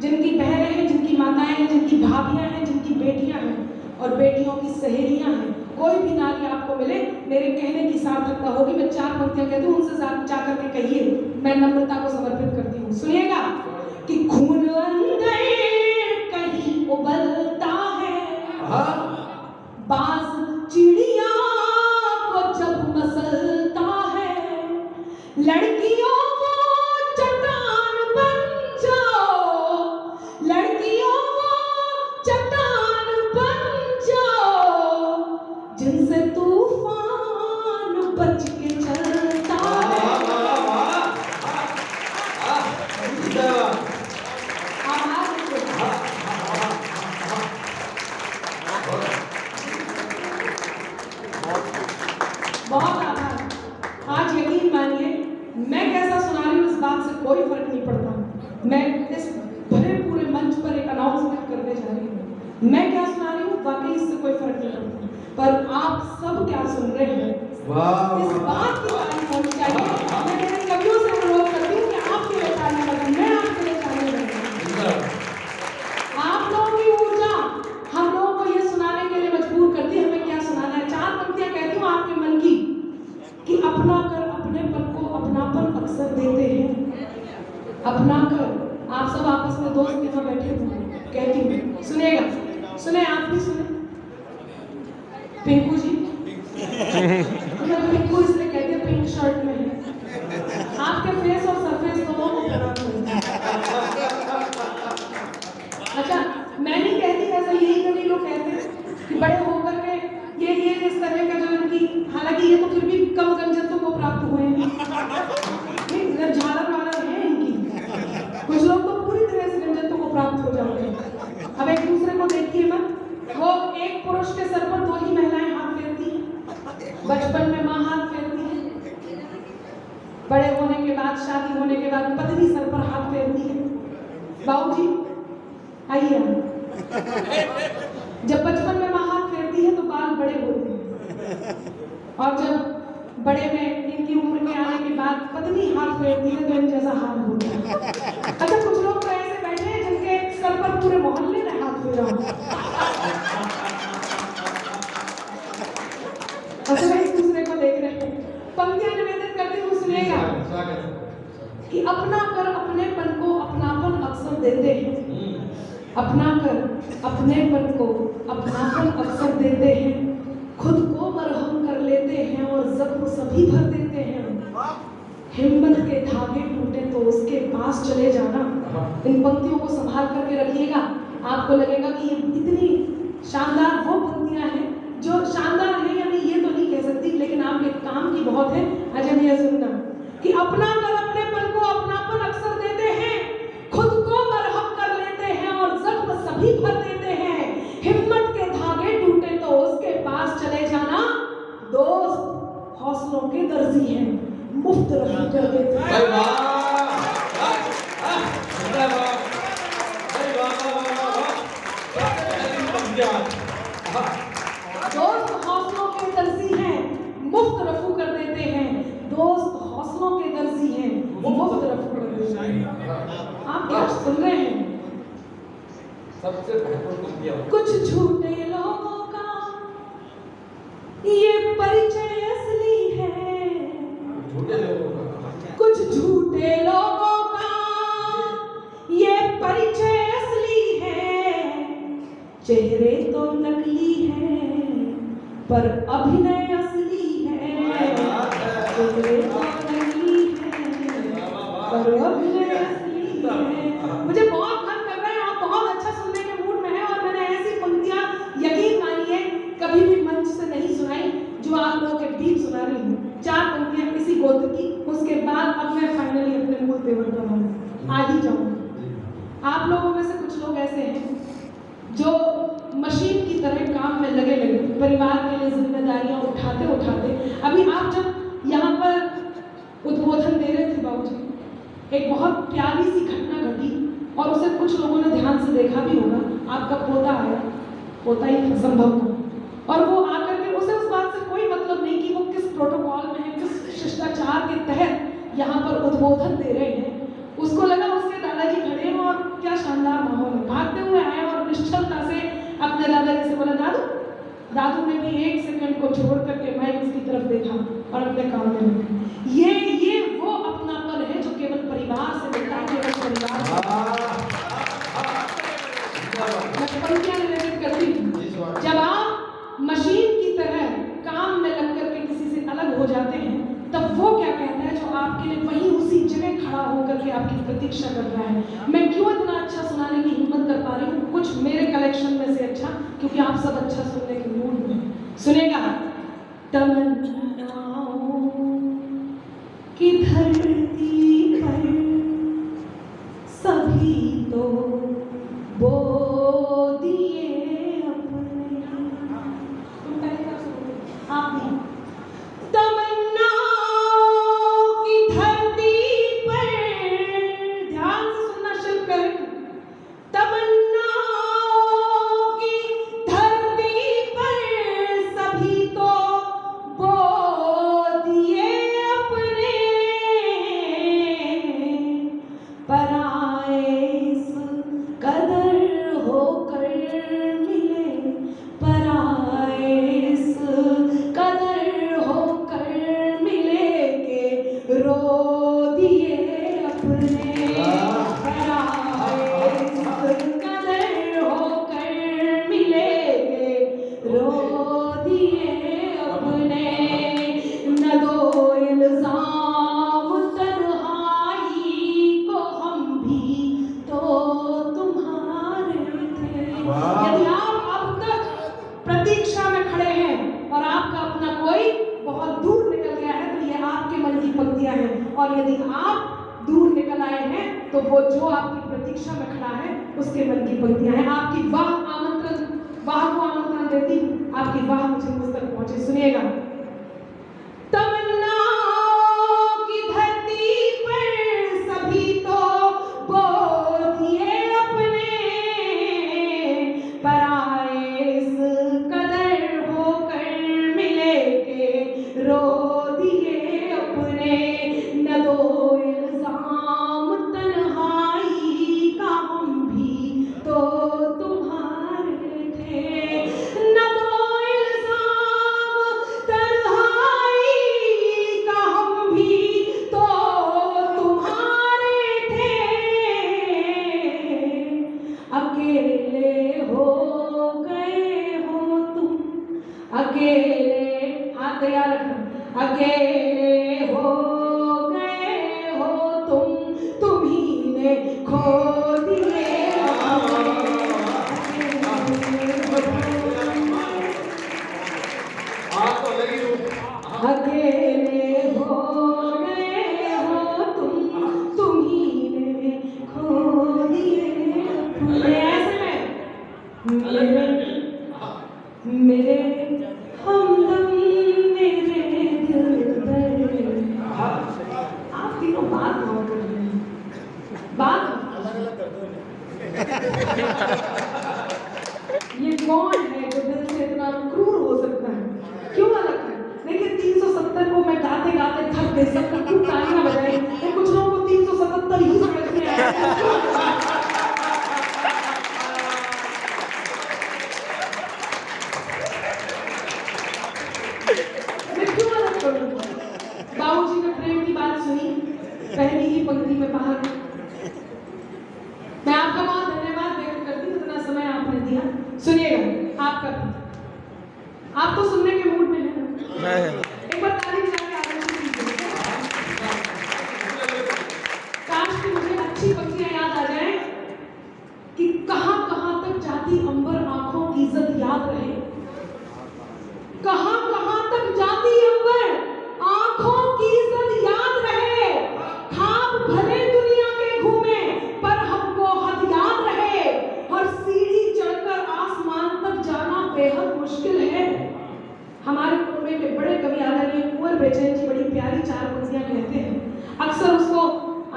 जिनकी बहनें हैं, जिनकी माताएं हैं, जिनकी भाभियां हैं, जिनकी बेटियां हैं और बेटियों की सहेलियां हैं। कोई भी नारी आपको मिले, मेरे कहने की सार्थकता होगी। मैं 4 पंक्तियां कहती हूँ, उनसे जाकर के कहिए, मैं नम्रता को समर्पित करती हूँ। सुनिएगा कि खून अंदर कहीं उबलता है, बाज चिड़िया को जब मसलता है। लड़कियों को चट्टान बन जाओ, लड़कियों को चट्टान बन जाओ, जिनसे तूफान बच के चलता है। बहुत आभार। आज यकीन मानिए, मैं कैसा सुना रही हूँ इस बात से कोई फर्क नहीं पड़ता। मैं इस भरे पूरे मंच पर एक अनाउंसमेंट करने जा रही हूँ। मैं क्या सुना रही हूँ वाकई इससे कोई फर्क नहीं पड़ता, पर आप सब क्या सुन रहे हैं इस बात की तारीफ होनी चाहिए। मैं मेरे कवियों से अनुरोध करती हूँ कि आपके लिए ताली बजाएं, मैं आपके लिए ताली बजाऊं। आप लोगों की ऊर्जा हम लोगों को ये सुनाने के लिए मजबूर करती है हमें क्या सुनाना है। 4 पंक्तियां कहती हूँ आपके मन की कि अपना कर अपनेपन को अपनापन अक्सर देते हैं। अपना कर, आप सब आपस में दोस्त यहाँ बैठे हुए कहती हूँ, सुनेगा, सुने आप भी सुने। पिंकू जी, मैं पिंकू इसलिए कहती हूँ पिंक शर्ट में है। आपके फेस और सरफेस दोनों को प्रणाम। अच्छा, मैं नहीं कहती ऐसा, यही कभी कि बड़े होकर के ये इस तरह का जो इनकी, हालांकि ये तो फिर भी कम गंजत्व को प्राप्त हुए हैं, इधर झालर वालर है इनकी, कुछ लोग तो पूरी तरह से गंजत्व को प्राप्त हो जाते हैं। अब एक दूसरे को देखिए मत, वो एक पुरुष के सर पर 2 ही महिलाएं हाथ फेरती हैं, बचपन में माँ हाथ फेरती है, बड़े होने के बाद, शादी होने के बाद पत्नी सर पर हाथ फेरती है। बाबूजी आइए, जब बचपन में माँ हाथ फेरती है तो बाल बड़े होते हैं, और जब बड़े में इनकी उम्र के आने के बाद पत्नी हाथ फेरती है तो इन जैसा हाल होता है। अच्छा, कुछ लोग तो ऐसे बैठे हैं जिनके सर पर पूरे मोहल्ले ने हाथ फेरा हो। अच्छा, एक दूसरे को देख रहे हैं, पंक्तियां निवेदित करते हुए सुनेगा कि अपना कर अपनेपन को अपनापन अक्सर देते हैं, अपना कर अपनेपन को अपनापन अक्सर देते हैं, खुद को मरहम कर लेते हैं और जख्म सभी भर देते हैं। हिम्मत के धागे टूटे तो उसके पास चले जाना। इन पंक्तियों को संभाल करके रखिएगा, आपको लगेगा कि ये इतनी शानदार वो पंक्तियां हैं जो शानदार है, यानी ये तो नहीं कह सकती, लेकिन आपके काम की बहुत है। अच्छा भैया सुनना कि अपना कर अपनेपन को अपनापन अक्सर देते हैं, खुद को मरहम कर लेते हैं और जख्म सभी भर देते हैं। हिम्मत के धागे टूटे तो उसके पास चले जाना, दोस्त हौसलों के दर्जी हैं, मुफ्त रफी कर देते हैं। दोस्त हौसलों के दर्जी हैं, मुफ्त रफू कर देते हैं, दोस्त हौसलों के दर्जी हैं, मुफ्त रफू कर देते हैं। आप क्या सुन रहे हैं? कुछ झूठे लोगों का ये परिचय असली है, कुछ झूठे लोगों का ये परिचय असली है, चेहरे तो नकली हैं पर अभिनय असली है, चेहरे तो नकली हैं पर अभिनय असली है। मुझे बहुत मन कर रहा है, आप बहुत अच्छा सुनने के मूड में हैं, और मैंने ऐसी पंक्तियां यकीन मानिए कभी भी मंच से नहीं सुनाई जो आप लोगों के बीच सुना रही हूँ। 4 पंक्तियां इसी गोत्र की, उसके बाद अब मैं फाइनली अपने मूल तेवर पर आ ही जाऊंगा। आप लोगों में से कुछ लोग ऐसे हैं जो मशीन की तरह काम में लगे परिवार के लिए जिम्मेदारियां उठाते उठाते, अभी आप जब यहाँ पर उद्बोधन दे रहे थे बाबूजी, एक बहुत प्यारी सी घटना घटी और उसे कुछ लोगों ने ध्यान से देखा भी होगा। आपका पोता आया, पोता ही संभव था, और वो आकर के उसे उस बात से कोई मतलब नहीं कि वो किस प्रोटोकॉल में है, किस शिष्टाचार के तहत यहाँ पर उद्बोधन दे रहे हैं। उसको लगा उसके दादाजी खड़े हैं और क्या शानदार माहौल है, भागते हुए आए और निश्चलता से अपने दादाजी से बोला, दादू। दादू ने भी 1 सेकंड को छोड़ करके माइक उसकी तरफ देखा और अपने काम में लगे। ये वो अपनापन है जो केवल परिवार से मिलता है, केवल परिवार से। पंक्तियां निवेदित करती हूं, जब आप मशीन की तरह काम में लग करके किसी से अलग हो जाते हैं, तब वो क्या कहता है जो आपके लिए वहीं उसी जगह खड़ा होकर के आपकी प्रतीक्षा कर रहा है। मैं क्यों इतना अच्छा सुनाने की हिम्मत कर पा रही हूँ? कुछ मेरे कलेक्शन में से अच्छा, क्योंकि आप सब अच्छा सुनने के मूड में। सुनेगा तमन्नाओं की धरती पर सभी तो बो दिए अपने, तुम पहले क्या सुनोगे? आप नहीं। तमन्नाओं की धरती पर सभी तो बो और यदि आप दूर निकल आए हैं तो वो जो आपकी प्रतीक्षा में खड़ा है उसके मन की पंक्तियां हैं। आपकी वाह को आमंत्रण देती हूँ, आपकी वाह मुझे मुझ तक पहुंचे। सुनिएगा। तमन्नाओं की धरती पर सभी तो बो दिए अपने, पर आए इस कदर होकर मिले के रो दिए अपने। न दो इल्जाम तन्हाई का, हम भी तो तुम्हारे थे। न दो इल्जाम तन्हाई का, हम भी तो तुम्हारे थे। अकेले हो गए हो तुम, अकेले, हाथ तैयार रखना, अकेले हो गए हो तुम ही ने खो दिए अकेले हो गए हो तुम ही ने खो दिए अपने। ऐसे में मेरे हमदम मेरे दिलबर, आप तीनों बात बहुत कर रहे हैं, बात अलग-अलग कर दो। ये कौन है जो दिल से इतना क्रूर हो सकता है? क्यों अलग है? देखिए 370 को मैं गाते गाते थक गई, सबको खूब तालियां बजाई, कुछ लोगों को 377 ही समझ में आया। बाबूजी ने प्रेम की बात सुनी, पहली ही पंक्ति में बाहर। मैं आपका बहुत धन्यवाद व्यक्त करती हूँ, इतना समय आपने दिया। सुनिएगा, आपका आप तो सुनने के मूड में हैं। एक बार ताली बजा के आगे काश कि मुझे अच्छी पंक्तियां याद आ जाए कि कहां कहां तक जाती अंबर आंखों की इज्जत याद रहे। कहां कहां तक जाती अंबर आंखों की इज्जत याद रहे। खाब भले दुनिया के घूमे पर हमको हद याद रहे। और सीढ़ी चढ़कर आसमान तक जाना बेहद मुश्किल है। हमारे कुनबे के बड़े कवि आदरणीय कुंवर बेचैन जी बड़ी प्यारी 4 पंक्तियां कहते हैं। अक्सर उसको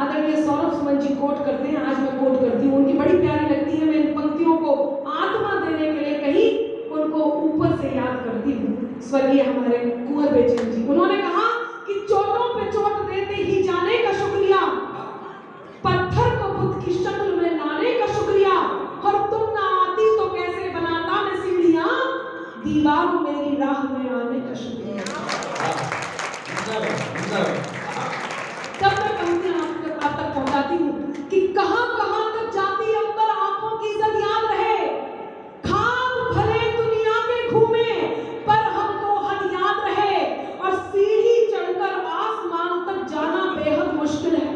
आदरणीय सौरभ सुमन जी कोट करते हैं, आज मैं कोट करती हूँ। उनकी बड़ी प्यारी लगती है। मैं इन पंक्तियों को आत्मा देने के लिए कहीं उनको ऊपर से याद करती हूँ। स्वर्गीय हमारे कुंवर बेचैन जी, उन्होंने कहा कि चोटों पे चोट देते ही जाने का शुक्रिया, पत्थर को बुद्ध की शक्ल में लाने का शुक्रिया, और तुम ना आती तो कैसे बनाता मैं सीढ़ियां, दीवारों मेरी राह में आने का शुक्रिया। तब मैं पंक्तियां आप तक पहुंचाती हूँ कि कहां कहां तक जाती अंबर आंखों की इज्जत याद रहे। खाब भले दुनिया के घूमे पर हमको हद याद रहे। और सीढ़ी चढ़कर आसमान तक जाना बेहद मुश्किल है।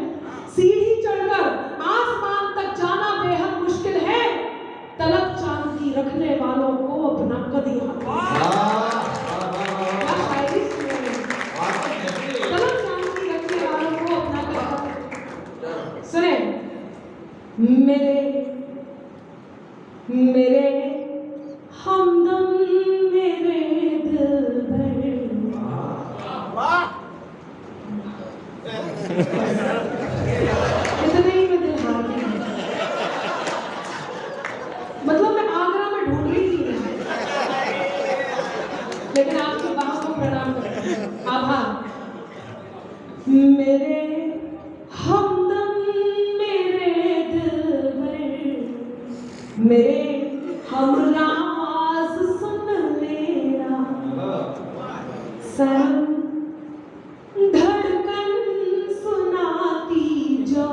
सीढ़ी चढ़कर आसमान तक जाना बेहद मुश्किल है। तलब चांद की रखने वालों को अपना कद याद मेरे हमदम मेरे दिलबर। इतने ही में दिल हार गया। मतलब मैं आगरा में ढूंढ रही थी, लेकिन आपकी बाहों को प्रणाम करती, आभार। मेरे हमदम मेरे दिलबर, मेरे हमराज सुन लेना, सनम धड़कन सुनाती जो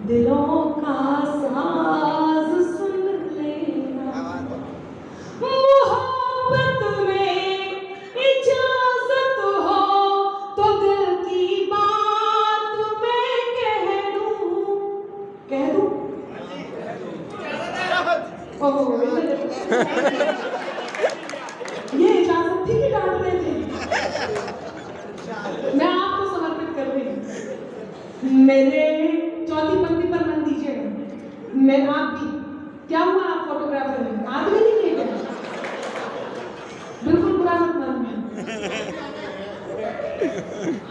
दिलों का साज सुन लेना। मोहब्बत में इजाजत हो तो दिल की बात मैं कह दूं। ये इजाजत थी कि डांट रहे थे? मैं आपको समर्पित कर रही हूँ। मेरे चौथी पंक्ति पर मन दीजिएगा। मैं आप भी क्या हुआ, आप फोटोग्राफर हैं, आदमी नहीं है क्या? बिल्कुल बुरा मत मानना।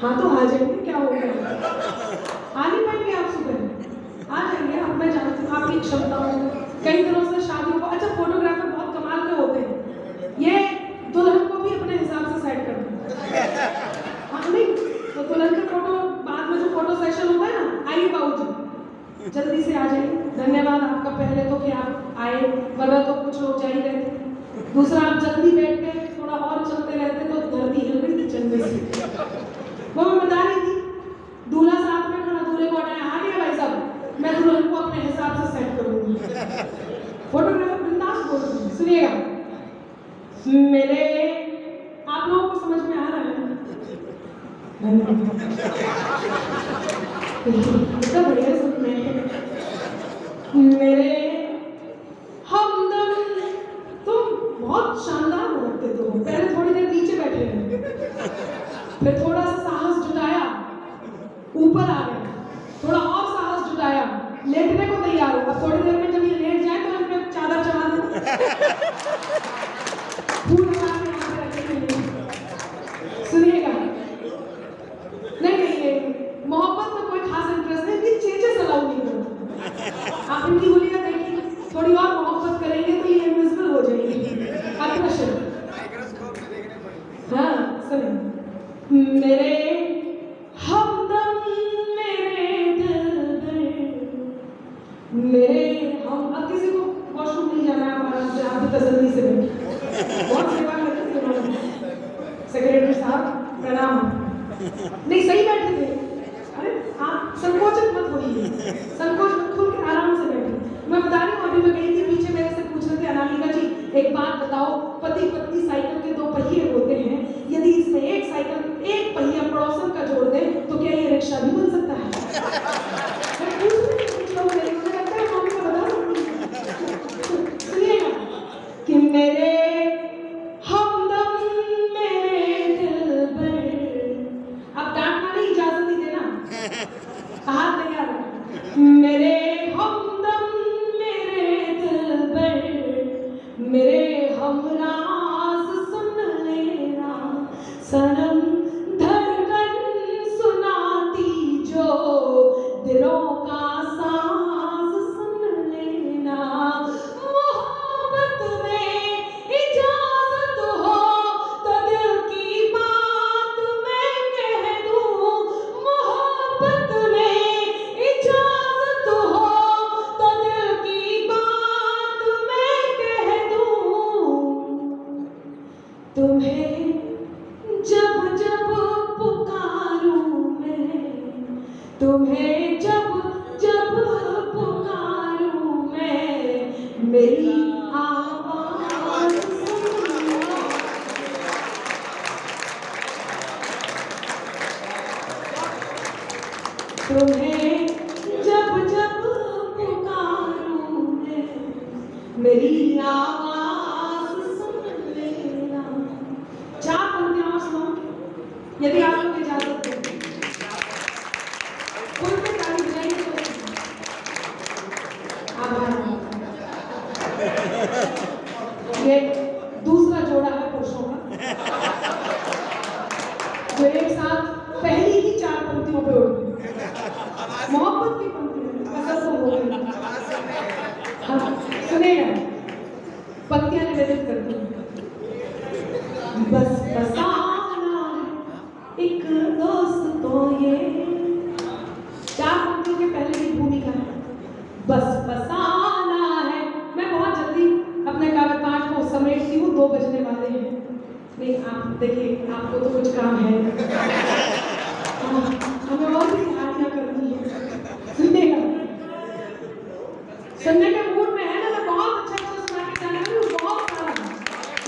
हाँ तो आ जाएंगे, क्या हो गया? आ नहीं पाएंगे आप सुबह? आ जाएंगे, अब मैं जानती हूँ आपकी क्षमताओं। कई दिनों से शादियों को, अच्छा फोटोग्राफर बहुत कमाल के होते हैं, ये दुल्हन को भी अपने हिसाब से सेट करते हैं। हाँ नहीं तो दुल्हन का फोटो बाद में जो फोटो सेशन होता है ना, आइए बाबूजी जल्दी से आ जाइए। धन्यवाद आपका पहले तो कि आप आए, वरना तो कुछ लोग जा ही रहे थे। दूसरा, आप जल्दी बैठ के थोड़ा और चलते रहते तो धरती हिल रही थी चलने से। वो मैं बता रही थी, दूल्हा साथ में खड़ा, दूल्हे को हटाया, आ गया भाई साहब, मैं दुल्हन को अपने हिसाब से सेट करूंगी। फोटोग्राफर बिंदास बोल रही हूँ, सुनिएगा। मेरे, आप लोगों को समझ में आ रहा है? इतना बढ़िया सुन रहे हैं। मेरे हमदम, तुम बहुत शानदार लगते हो। पहले थोड़ी देर नीचे बैठे रहे, फिर थोड़ा सा साहस जुटाया, ऊपर आ गए, थोड़ा और साहस जुटाया, लेटने को तैयार हो। अब थोड़ी देर में जब ये लेट जाए तो इन पे चादर चढ़ा दो, फूल लगा के यहाँ पे रखेंगे। सुनिएगा, नहीं मोहब्बत में कोई खास इंटरेस्ट नहीं, कि चेचेस अलाउ नहीं करता। आप इनकी हुलिया देखिए, थोड़ी और मोहब्बत करेंगे तो ये इनविजिबल हो जाएगी, आकर्षण। हाँ सुनिए। मेरे हमदम, मेरे दिलबर, मेरे हम, अब किसी को वॉशरूम नहीं जाना है, हमारा से आप भी तसल्ली से बैठिए। बहुत सेवा करते हैं सेक्रेटरी साहब, प्रणाम। नहीं सही बैठे थे, अरे आप संकोचित मत होइए, संकोच मत, खुल के आराम से बैठे। मैं बता रही हूँ, अभी मैं गई थी, पीछे मेरे से पूछ रहे थे, अनामिका जी एक बात बताओ, पति पत्नी साइकिल के 2 पहिए होते हैं, यदि इसमें एक साइकिल, एक पहिया पड़ोसन का जोड़ दे तो क्या ये रिक्शा भी बन सकता है? मैं पूछ रही हूँ, कुछ लोग मेरे को लगता है मम्मी को बता सकती। सुनिएगा कि मेरे हमदम, मेरे दिलबर, अब डांटना नहीं, इजाजत नहीं देना, हाथ नहीं आ रहा। मेरे हमदम, मेरे दिलबर, मेरे हमराज सुन लेना, सनम धड़कन सुनाती जो दिलों का साज सुन लेना। मोहब्बत में इजाजत हो तो दिल की बात मैं कह दूं, मोहब्बत में इजाजत हो तो दिल की बात मैं कह दूं। तुम्हें जब जब पुकारूं मैं, तुम्हें जब जब पुकारूं मैं, मेरी आवाज सुनो। तुम्हें जब जब पुकारूं मैं, मेरी आवाज सुन लेना। 4 पंक्तियां और सुनाओ, यदि आप लोग इजाजत दें। खुल के ताली बजाइए तो आभार। ये दूसरा जोड़ा है पुरुषों का, जो एक साथ पहली ही 4 पंक्तियों पे उठ गए। मोहब्बत की पंक्ति असर तो हो गई। हाँ सुनेगा, पंक्तियां निवेदित करती हूँ। बस बसाना एक दोस्त तो ये, 4 पंक्तियों के पहले की भूमिका है, बस बसाना है। मैं बहुत जल्दी अपने कागज को समेटती हूँ, 2 बजने वाले हैं। नहीं आप देखिए, आपको तो कुछ काम है, हमें और भी तैयारियां करनी है। सुनिएगा, सुनने के मूड में है ना, मैं बहुत अच्छा सुना के जाने वाली हूँ, बहुत सारा,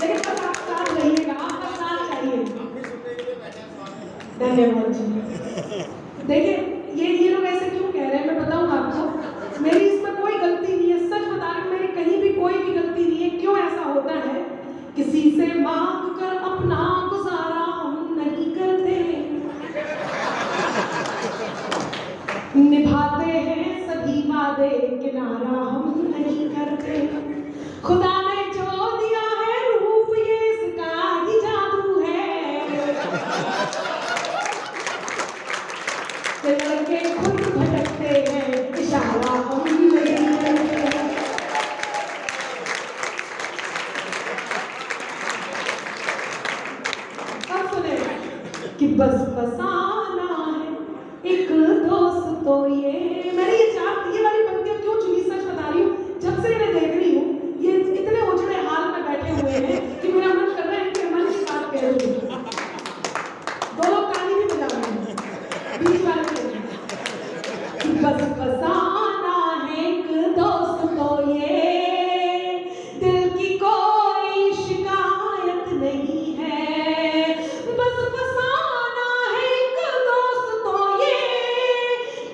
लेकिन बस आप साथ रहिएगा, आपका साथ चाहिए। धन्यवाद जी। देखिए ये लोग ऐसे क्यों कह रहे हैं, मैं बताऊँ आपको, मेरी इसमें कोई गलती नहीं है, सच बता रही हूँ, मेरी कहीं भी कोई भी गलती नहीं है। क्यों ऐसा होता है, किसी से मांग कर अपना गुजारा हम नहीं करते, खुदा ने जो दिया है रूप ये इसका ही जादू है। ये लड़के खुद भटकते हैं, इशारा हम नहीं करते। अब सुने कि बस फसाना है एक दोस्त तो ये। मैंने ये वाली पंक्तियां क्यों चुनी, सच बता रही हूँ, जब से इन्हें देख रही हूँ ये इतने उजड़े हाल में बैठे हुए हैं कि मेरा मन कर रहा है कि मन की बात कह रही हूँ। दो लोग ताली भी बजा रहे हैं बीच वाले कि बस फसाना है एक दोस्त तो ये, दिल की कोई शिकायत नहीं है। बस फसाना है एक दोस्त तो ये,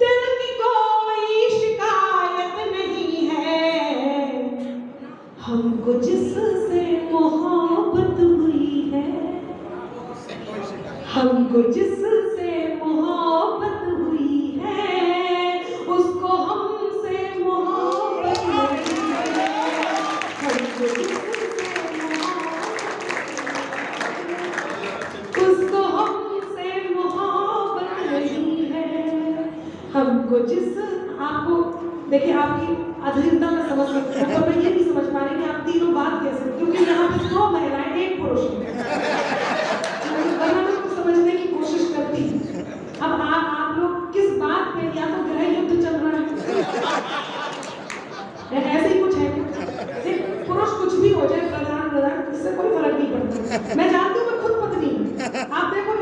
दिल की कोई शिकायत नहीं है। हमको जिससे मोहब्बत हुई है, हमको जिससे मोहब्बत हुई है, उसको हमसे मोहब्बत नहीं है। हमको उसको हमसे मोहब्बत नहीं है। हमको जिस आपको देखिए, आपकी अधीरता में समझ सकते हैं, तो मैं ये नहीं समझ पा रही कि आप तीनों बात कैसे, क्योंकि यहाँ पे 2 महिलाएं 1 पुरुष समझने की कोशिश करती। अब आप लोग किस बात पे, या तो गृह युद्ध चल रहा है, ऐसे ही कुछ है, पुरुष कुछ भी हो जाए, प्रधान, इससे कोई फर्क नहीं पड़ता। मैं जानती हूँ, मैं खुद पत्नी हूँ, आप देखो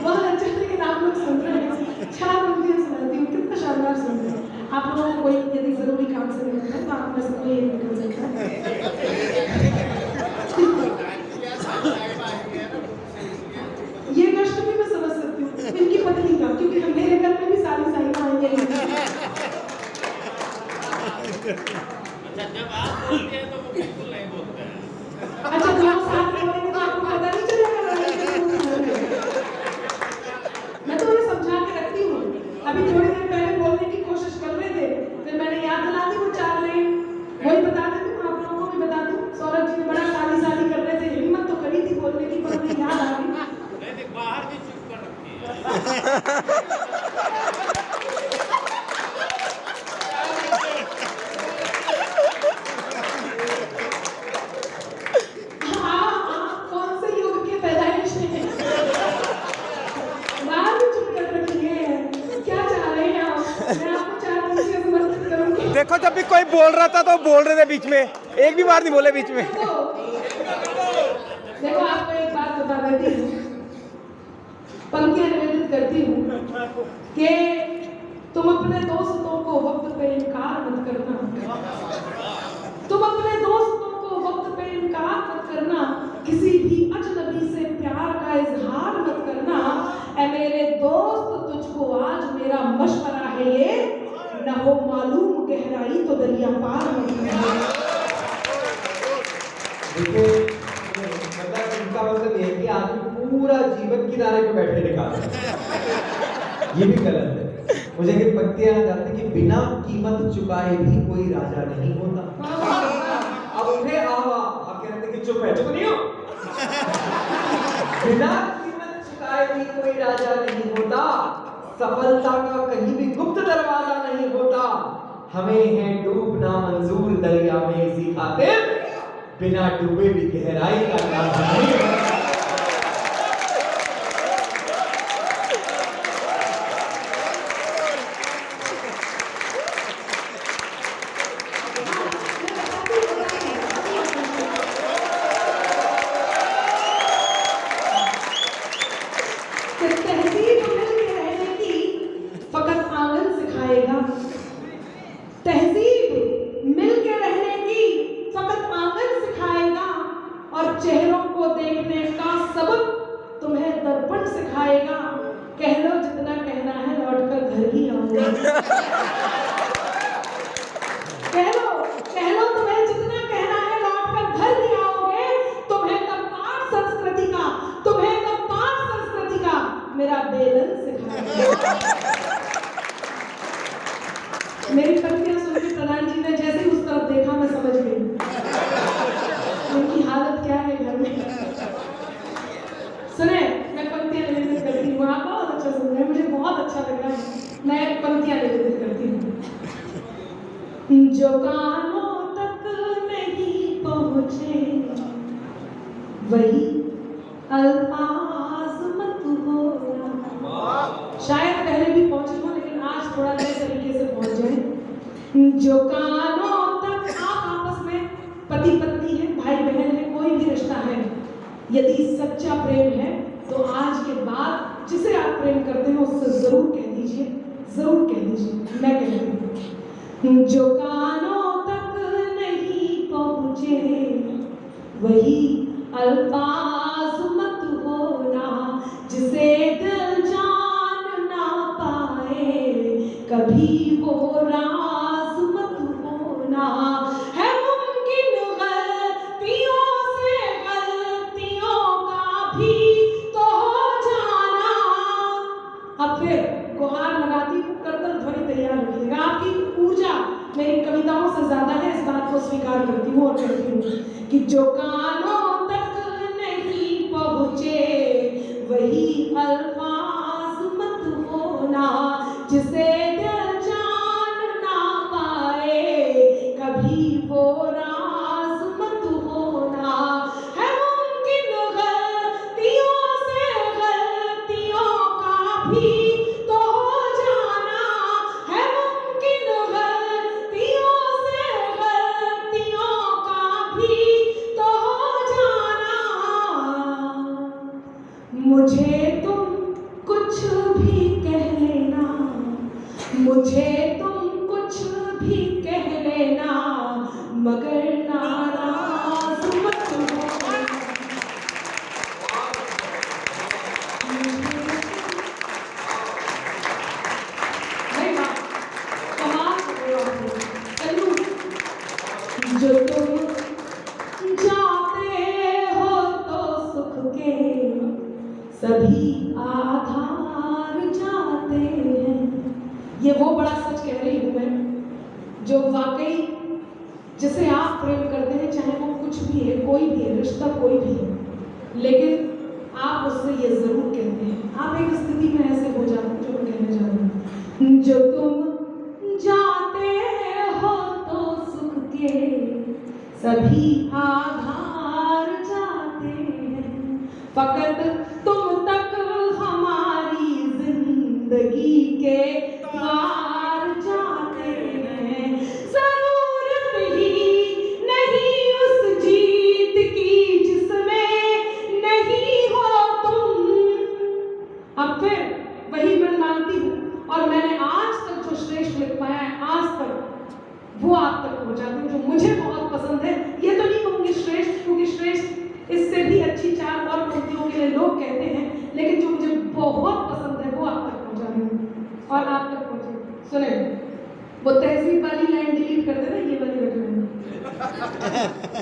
बहुत अच्छा, लेकिन आप लोग सुन रहे हैं, 4 पंक्तियां सुनाती हूँ, कितना शानदार सुन रहे हैं। आप लोगों को कोई यदि जरूरी काम से निकलना है तो आप में से कोई एक निकल सकता है। ये कष्ट भी मैं समझ सकती हूँ इनकी पत्नी का, क्योंकि हम मेरे घर में भी सारी साइमा आएंगे। जब आप बोलते हैं तो वो बिल्कुल नहीं बोलते हैं। अच्छा, तो आप साथ में बोलेंगे तो आपको पता नहीं चलेगा। मैं तो उन्हें समझा के रखती हूँ, अभी थोड़ी देर पहले बोलने की कोशिश कर रहे थे, फिर मैंने याद दिला दी वो 4 लाइन, वही बता देती हूँ, आप लोगों को भी बता दूँ। सौरभ जी ने बड़ा साली कर रहे थे, हिम्मत तो करी थी बोलने की, पर मुझे याद आ गई। नहीं, बाहर भी चुप कर रखी है। कौन से युग के पैदाइश है, बाहर भी चुप कर रखी है, क्या चाह रहे हैं आप? मैं आपको 4 पंक्तियां समर्पित करूंगी। देखो, जब भी कोई बोल रहा था तो बोल रहे थे बीच में, एक भी बार नहीं बोले बीच में। देखो, आपको एक बात बता देती हूँ, पंक्तियां निवेदित करती हूँ कि तुम अपने दोस्तों को वक्त पे इनकार मत करना, तुम अपने दोस्तों को वक्त पे इनकार मत करना, किसी भी अजनबी से प्यार का इजहार मत करना। ऐ मेरे दोस्त, तुझको आज मेरा मशवरा है ये, न हो मालूम गहराई तो दरिया पार नहीं है। देखिए, मतलब इनका मतलब ये है कि आदमी पूरा जीवन किनारे पे बैठे निकाल, ये भी गलत है। मुझे एक पंक्तियां याद आती कि बिना कीमत चुकाए भी कोई राजा नहीं होता। अब उन्हें आवा, आप कह रहे थे कि चुप है, चुप नहीं हो। बिना कीमत चुकाए भी कोई राजा नहीं होता, सफलता का कहीं भी गुप्त दरवाजा नहीं होता। हमें है डूबना मंजूर दरिया में, इसी खातिर बिना डूबे भी गहराई का राजा नहीं होता। तहजीब मिलके रहने की फकत आंगन सिखाएगा, तहजीब मिलके रहने की फकत आंगन सिखाएगा, और चेहरों को देखने मेरी पंक्तियां सुन के प्रधान जी ने जैसे ही उस तरफ देखा मैं समझ गई उनकी हालत क्या है घर में। सुने, मैं पंक्तियां निवेदित करती हूँ, आप बहुत अच्छा सुन रहे हैं, मुझे बहुत अच्छा लग रहा है। मैं पंक्तियां निवेदित करती हूँ। जो कानों तक नहीं पहुँचे वही अल्फाज मत बोलना। शायद पहले भी पहुंचे हो लेकिन आज थोड़ा नए तरीके से पहुंच जाए। जो कानों तक, आप आपस में पति पत्नी है, भाई बहन है, कोई भी रिश्ता है, यदि सच्चा प्रेम है तो आज के बाद जिसे आप प्रेम करते हो उससे जरूर कह दीजिए, जरूर कह दीजिए। मैं कहती हूँ जो कानों तक नहीं पहुँचे वही अल्फाज मत होना, जिसे दिल जान ना पाए कभी वो राज मत होना। है मुमकिन गलतियों से गलतियों का भी तो हो जाना। अब फिर गुहार लगाती हूँ, करतल ध्वनि तैयार रखिएगा। आपकी ऊर्जा मेरी कविताओं से ज्यादा है, इस बात को स्वीकार करती हूँ और कहती हूँ कि जो कानों पहुँचे वही अल्फाज मत होना, जिसे दिल जान ना पाए कभी वो राज मत होना। है मुमकिन गलतियों से गलतियों का भी तो हो जाना। है मुमकिन गलतियों से गलतियों का भी तो हो जाना। मुझे तुम कुछ भी कह लेना, मुझे तुम कुछ भी कह लेना, मगर नाराज मत होना। नहीं बात कमाल कर रहे हो, चलूं जो तुम जाते हो तो सुख के सभी आधार जाते हैं। ये वो बड़ा सच कह रही हूँ मैं, जो वाकई जिसे आप प्रेम करते हैं, चाहे वो कुछ भी है, कोई भी है, रिश्ता कोई भी है, लेकिन आप उससे ये जरूर कहते हैं। आप एक स्थिति में ऐसे हो जाते हैं जो मैं कहने जा रही हूँ। जो तुम जाते हो तो सुख के सभी आधार जाते हैं, फकत तुम तक हमारी जिंदगी के द्वार जाते हैं। जरूरत ही नहीं उस जीत की जिसमें नहीं हो तुम। अब फिर वही मैं मानती हूँ और मैंने आज तक जो श्रेष्ठ लिख पाया है, आज तक वो आप तक पहुंचाती हूँ, जो मुझे बहुत पसंद है। ये तो नहीं कहूँगी श्रेष्ठ, क्योंकि श्रेष्ठ इससे भी अच्छी चार और पंक्तियों के लिए लोग कहते हैं, लेकिन जो मुझे बहुत पसंद है वो आप तक पहुंचा रही हूँ और आप तक पहुंचे। सुने, वो तहजीब वाली लाइन डिलीट कर देना, ये वाली रख लेना।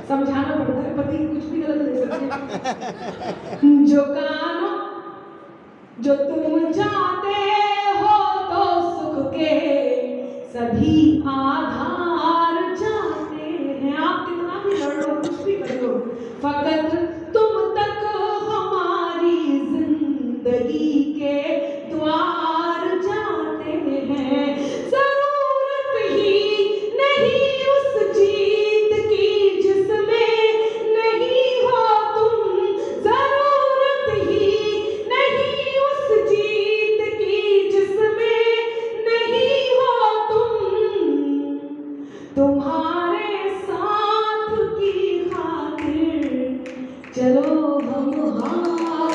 समझाना पड़ता है, पति कुछ भी गलत नहीं सकते। जो कानों, जो तुम जाते हो तो सुख के सभी आधार जाते हैं। आप कितना भी लड़ लो, कुछ भी कर लो, फकत तुम तक हमारी जिंदगी के द्वार जाते हैं। जरूरत ही नहीं उस जीत की जिसमें नहीं हो तुम। जरूरत ही नहीं उस जीत की जिसमें नहीं हो तुम। तुम्हारे साथ की खातिर चलो हम हार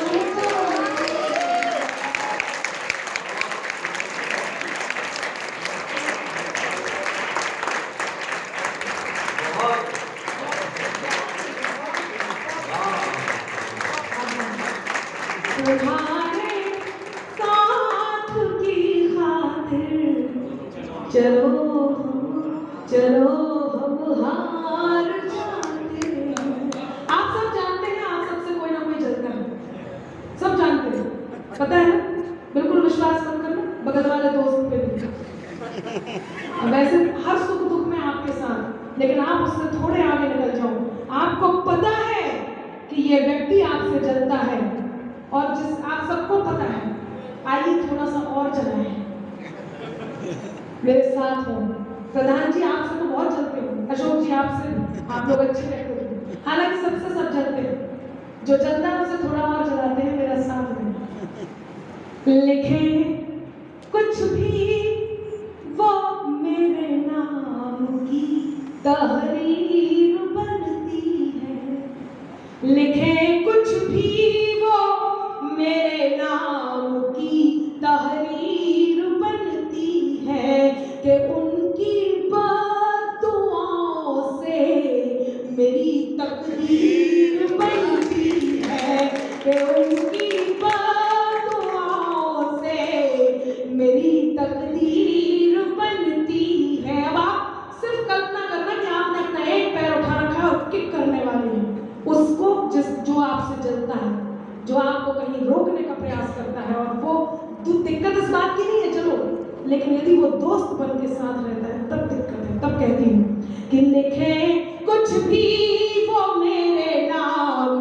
तुम्हारे साथ की खातिर चलो चलो हम हार जाते हैं। आप सब जानते हैं, आप सबसे कोई ना कोई जलता है, सब जानते हैं, पता है ना? बिल्कुल विश्वास मत करना, बगल वाले दोस्त पे भी। वैसे हर सुख दुख में आपके साथ, लेकिन आप उससे थोड़े आगे निकल जाओ। आपको पता है कि ये व्यक्ति आपसे जलता है, और जिस आप सबको पता है, आइए थोड़ा सा और जलाएं, मेरे साथ हो। प्रधान जी आपसे तो बहुत जलते हो, अशोक जी आपसे, आप लोग अच्छे लगते हो, हालांकि सबसे सब जलते हैं, जो जलता है उसे थोड़ा और जलाते हैं, मेरा साथ में। लिखे कुछ भी वो मेरे नाम की तहरीर बनती है। लिखे कुछ भी वो मेरे नाम की तहरीर बनती है, कि उनकी बद्दुआओं से मेरी तकदीर बनती है, कि उनकी बद्दुआओं से मेरी तकदीर बनती है। अब आप सिर्फ कल्पना करना कि आपने अपना एक पैर उठा रखा और किक करने वाले हैं उसको, जो आपसे जलता है, जो आपको कहीं रोकने का प्रयास करता है, और वो दिक्कत इस बात की नहीं है, चलो, लेकिन यदि वो दोस्त बन के साथ रहता है तब दिक्कत है। तब कहती हूँ कि लिखे कुछ भी वो मेरे नाम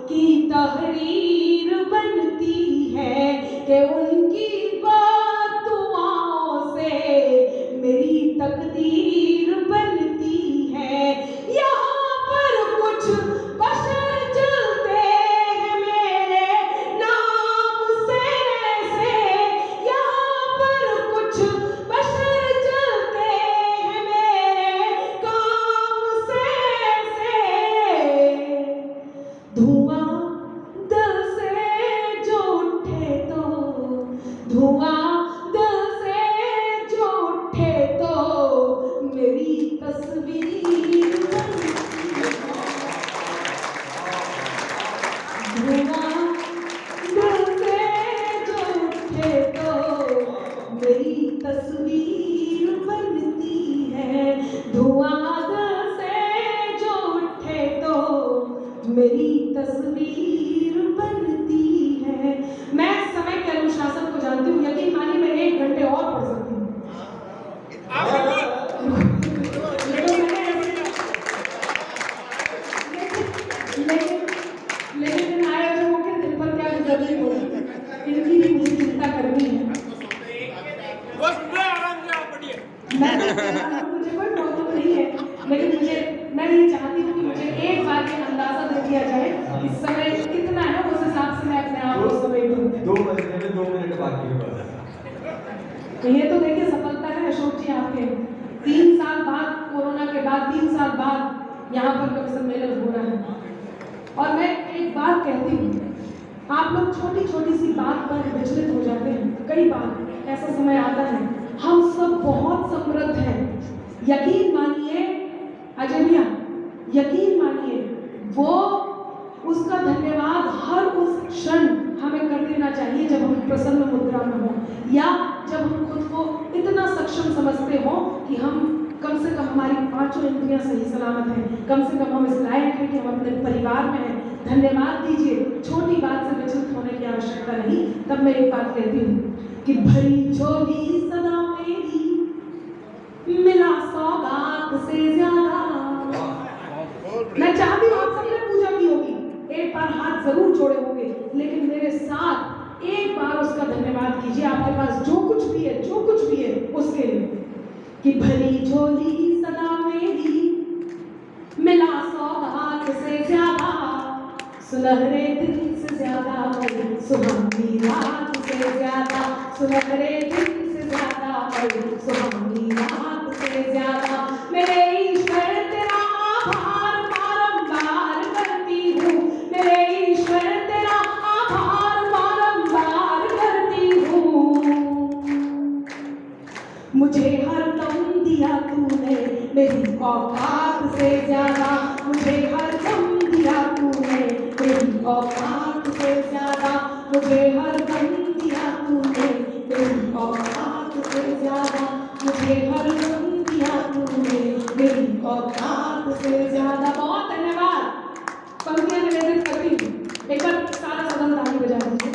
की तहरीर बनती है, कि उनकी बद्दुआओं से मेरी तकदीर बनती है। यहाँ पर कुछ बशर चलते हैं मेरे नाम से ऐसे, यहाँ पर कुछ बशर चलते हैं मेरे काम से ऐसे। धुआं दिल से जो उठे तो, धुआं दिल से जो उठे तो मेरी तस्वीर बनती है। धुआं दिल से जो उठे तो मेरी तस्वीर बनती है। धुआं दिल से जो उठे तो मेरी तस्वीर बनती है। मैं समय के अनुशासन को जानती हूँ, यकीन मानिए मैं 1 घंटे और पढ़ सकती हूँ। लेकिन आयोजकों के दिल पर क्या गुजरनी होगी, इनकी भी मुझे चिंता करनी है। मुझे कोई प्रॉब्लम नहीं है, लेकिन मैं ये चाहती हूँ कि मुझे एक बार ये अंदाजा दे दिया जाए इस समय कितना है, उस हिसाब से मैं अपने आप को समय दूँ। 2 बजने में 2 मिनट बाकी है बस। तो ये तो देखिए सफलता है अशोक जी आपके। 3 साल बाद, कोरोना के बाद 3 साल बाद यहाँ पर कवि सम्मेलन हो रहा है। और मैं एक बात कहती हूँ, आप लोग छोटी छोटी सी बात पर विचलित हो जाते हैं। कई बार ऐसा समय आता है, हम सब बहुत समृद्ध हैं, यकीन मानिए अजय भैया, यकीन मानिए, वो उसका धन्यवाद हर उस क्षण हमें कर देना चाहिए जब हम प्रसन्न मुद्रा में हो, या जब हम खुद को इतना सक्षम समझते हो कि हम कम से कम हमारी 5 इंद्रियां सही सलामत हैं, कम से कम हम इस लायक हैं कि हम अपने परिवार में हैं। धन्यवाद दीजिए, छोटी बात से विचलित होने की आवश्यकता नहीं। तब मैं एक बात कहती हूँ कि भरी झोली सदा मेरी, मिला सौगात से ज्यादा। मैं चाहती हूँ आप सबने पूजा की होगी, एक बार हाथ जरूर जोड़े होंगे, लेकिन मेरे साथ एक बार उसका धन्यवाद कीजिए, आपके पास जो कुछ भी है, जो कुछ भी है उसके लिए। कि भरी झोली सदा मेरी, मिला सौगात से ज्यादा, सुनहरे दिन से ज्यादा, सुहानी रात से ज्यादा, सुनहरे दिन से ज्यादा, सुहानी रात से ज्यादा। मेरे ईश्वर तेरा आभार बारंबार करती हूँ, मेरे ईश्वर तेरा आभार बारंबार करती हूँ। मुझे हर दम दिया तूने मेरी औकात से ज्यादा, मुझे हर दम दिया तूने मेरी औकात से ज्यादा, मुझे हर दम दिया तूने मेरी औकात से ज्यादा, मुझे हर दम दिया तूने मेरी औकात से ज्यादा। बहुत धन्यवाद। पंक्तियां निवेदित करती हूँ, एक बार सारा सदन ताली बजा दीजिए।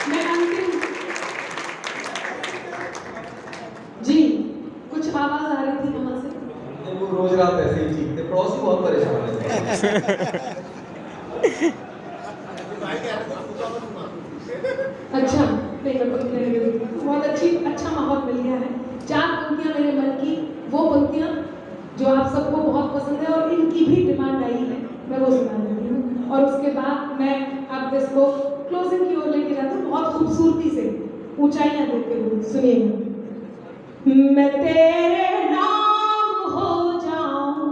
मैं मानती हूँ बॉस ही बहुत परेशान है। अच्छा नहीं मैं पंक्तियाँ नहीं लिखती। बहुत अच्छा माहौल मिल गया है। 4 पंक्तियाँ मेरे मन की, वो पंक्तियाँ जो आप सबको बहुत पसंद है और इनकी भी डिमांड आई है, मैं वो सुना देती हूँ और उसके बाद मैं आप इसको क्लोजिंग की ओर लेके जाती हूँ बहुत खूबसूरती से, ऊंचाइयाँ देखते हुए। सुनिएगा। मैं तेरे नाम हो जाऊं,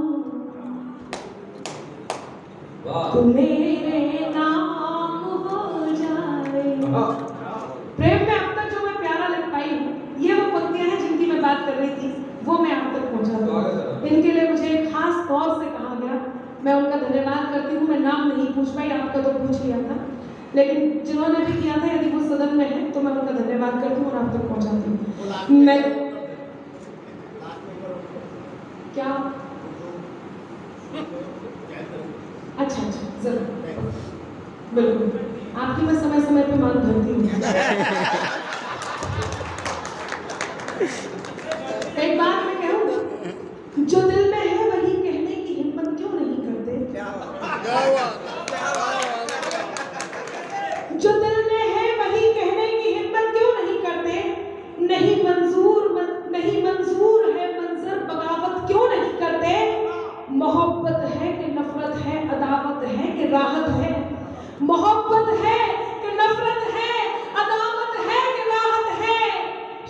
तू मेरे नाम हो जाए। प्रेम में अब तक जो मैं प्यारा लिख पाई हूँ, ये वो पंक्तियां हैं जिनकी मैं बात कर रही थी, वो मैं आप तक पहुंचा दूँ। इनके लिए मुझे खास तौर से कहा गया, मैं उनका धन्यवाद करती हूँ। मैं नाम नहीं पूछ पाई, आपका तो पूछ लिया था, लेकिन जिन्होंने भी किया था, यदि वो सदन में है तो मैं उनका धन्यवाद करती हूँ और आप तक पहुँचाती हूँ। मैं क्या अच्छा जरूर, बिल्कुल आपकी मैं समय समय पे मांग भरती हूँ। एक बात मैं कहूँ, जो दिल में है वही कहने की हिम्मत क्यों नहीं करते? जो दिल में है वही कहने की हिम्मत क्यों नहीं करते? नहीं मंजूर है मंजर बगावत क्यों नहीं करते? मोहब्बत है कि नफरत है, अदावत है कि राहत है? मोहब्बत है कि नफरत है, अदावत है कि राहत है?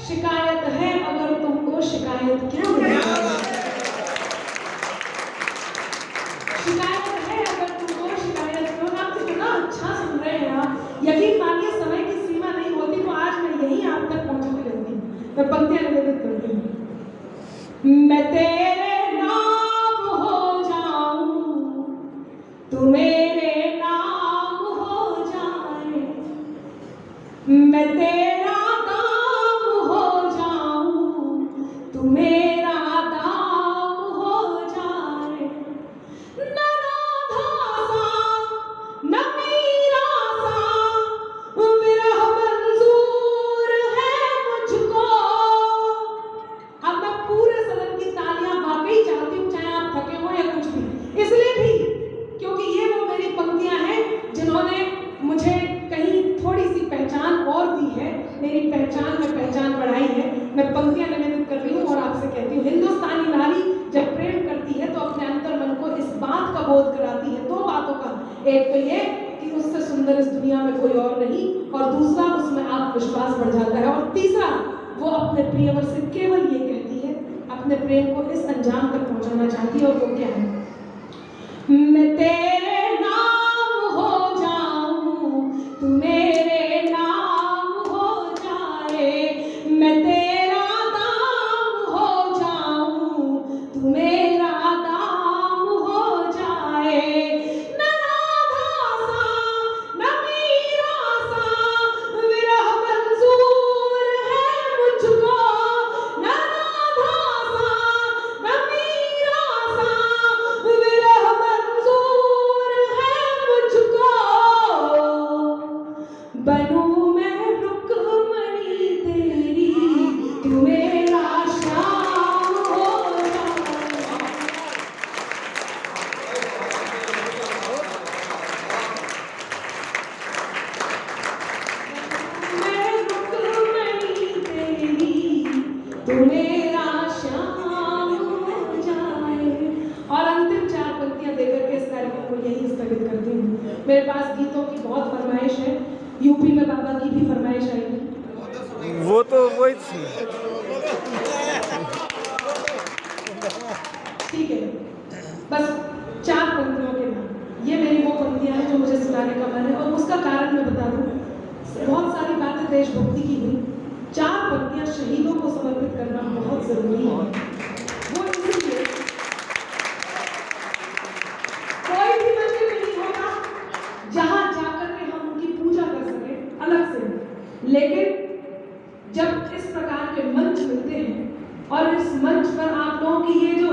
शिकायत है अगर तुमको शिकायत क्यों नहीं? शिकायत है अगर तुमको शिकायत क्यों? आप इतना अच्छा सुन रहे हैं आप, यकीन मानिए समय की सीमा नहीं होती तो आज मैं यही आप तक पहुंचती रहती। मैं पंक्तियां निवेदित करती हूँ। मैं तेरे नाम हो जाऊं, तू मेरे नाम हो जाए। मैं तेरा दाम हो जाऊं, तू मेरा दाम हो जाए। न राधा सा न मीरा सा विरह मंजूर है मुझको। अब मैं पूरे सदन की तालियां वाकई चाहती हूँ, चाहे आप थके हो या कुछ भी, इसलिए भी क्योंकि ये वो मेरी पंक्तियां हैं जिन्होंने मुझे कहीं थोड़ी सी पहचान और दी है, मेरी पहचान में पहचान बढ़ाई है। मैं पंक्तियां निवेदित कर रही हूँ और आपसे कहती हूँ, हिंदुस्तानी नारी जब प्रेम करती है तो अपने अंतर मन को इस बात का बोध कराती है, 2 बातों का। एक तो ये कि उससे सुंदर इस दुनिया में कोई और नहीं, और दूसरा उसमें आत्मविश्वास बढ़ जाता है, और तीसरा वो अपने प्रियवर से केवल ये कहती है, अपने प्रेम को इस अंजाम तक पहुंचाना चाहती है, और वो क्या है? मैं तेरे नाम हो जाऊं, तू मेरे नाम हो जाए। मैं तेरा दाम हो जाऊं, तू मेरा दाम हो जाए। न राधा सा न मीरा सा विरह मंजूर है मुझको। न राधा सा न मीरा सा विरह मंजूर है मुझको। बनूं मैं रुक्मणी तेरी, तू मेरा श्याम हो जाए। मैं रुक्मणी तेरी, तू मेरा श्याम हो जाए। और अंतिम 4 पंक्तियां देकर के इस कार्यक्रम को यही स्थगित करती हूँ। मेरे पास गीतों की बहुत फरमाइश है, यूपी में बाबा की भी फरमाइश आई है। वो तो वही ठीक है, बस 4 पंक्तियों के बाद ये मेरी वो पंक्तियां हैं जो मुझे सुनाने का मन है, और उसका कारण मैं बता दूं, बहुत सारी बातें देशभक्ति की हुई, 4 पंक्तियां शहीदों को समर्पित करना बहुत जरूरी है। वो इसलिए कोई भी मंदिर नहीं होगा जहां जाकर के हम उनकी पूजा कर सके अलग से, लेकिन जब इस प्रकार के मंच मिलते हैं और इस मंच पर आप लोगों की ये जो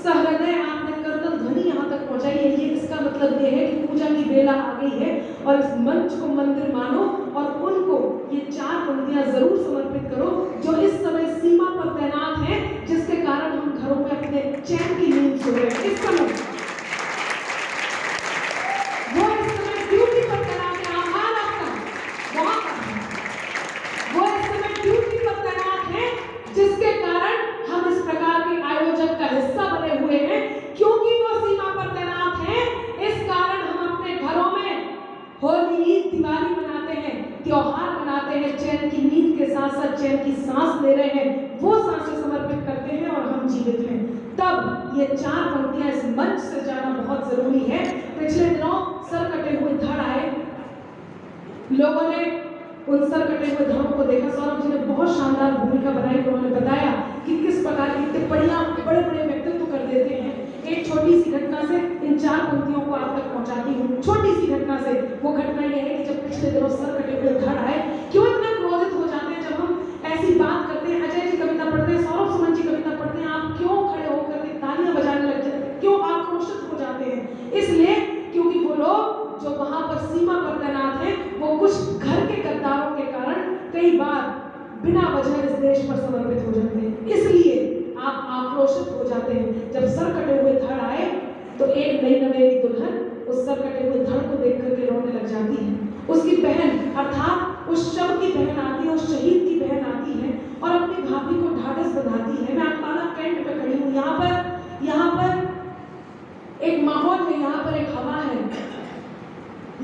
सहृदय आपने करतल ध्वनि यहाँ तक पहुँचाई है, ये इसका मतलब ये है कि पूजा की बेला आ गई है, और इस मंच को मंदिर मानो और उनको ये 4 पंक्तियां जरूर समर्पित करो जो इस समय सीमा पर तैनात हैं, जिसके कारण हम घरों में अपने चैन की नींद सो रहे हैं इस समय। की सांस ले रहे हैं वो सांसें समर्पित करते हैं और हम जीवित हैं, तब ये 4 पंक्तियां इस मंच से जाना बहुत जरूरी है। पिछले दिनों सर कटे हुए धड़ आए, लोगों ने उन सर कटे हुए धड़ों को देखा। सौरभ जी ने बहुत शानदार भूमिका बनाई, उन्होंने बताया कि किस प्रकार की टिप्पणियां बड़े बड़े व्यक्तित्व कर देते हैं। एक छोटी सी घटना से इन 4 पंक्तियों को आप तक पहुंचाती हूँ। छोटी सी घटना से, वो घटना ये है कि जब पिछले दिनों सर कटे हुए धड़ आए, क्यों इतना क्रोधित हो जाते हैं जब हम ऐसी बात करते हैं। अजय जी कविता पढ़ते हैं, सौरभ सुमन जी कविता पढ़ते हैं, आप क्यों खड़े होकर के तालियां बजाने लग जाते हैं, क्यों आक्रोशित हो जाते हैं? इसलिए क्योंकि वो लोग जो वहां पर सीमा पर तैनात हैं, वो कुछ घर के गद्दारों के कारण कई बार बिना वजह इस देश पर समर्पित हो जाते हैं, इसलिए आप आक्रोशित हो जाते हैं। जब सर कटे हुए धड़ आए तो एक नई नवेली दुल्हन उस सर कटे हुए धड़ को देख करके रोने लग जाती है। उसकी बहन अर्थात उस शव की बहन आती है, उस शहीद की बहन आती है और अपनी भाभी को ढाढ़स बंधाती है। मैं अम्बाला कैंट पे खड़ी हूँ, यहाँ पर एक माहौल है, यहाँ पर एक हवा है।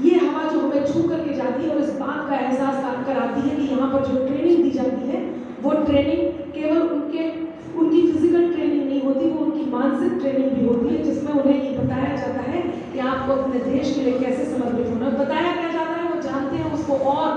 ये हवा जो हमें छू करके जाती है और इस बात का एहसास कराती है कि यहाँ पर जो ट्रेनिंग दी जाती है, वो ट्रेनिंग केवल उनकी फिजिकल ट्रेनिंग नहीं होती, वो उनकी मानसिक ट्रेनिंग भी होती है, जिसमें उन्हें ये बताया जाता है कि आपको अपने देश के लिए कैसे समर्पित होना बताया क्या जाता है। वो जानते हैं, उसको और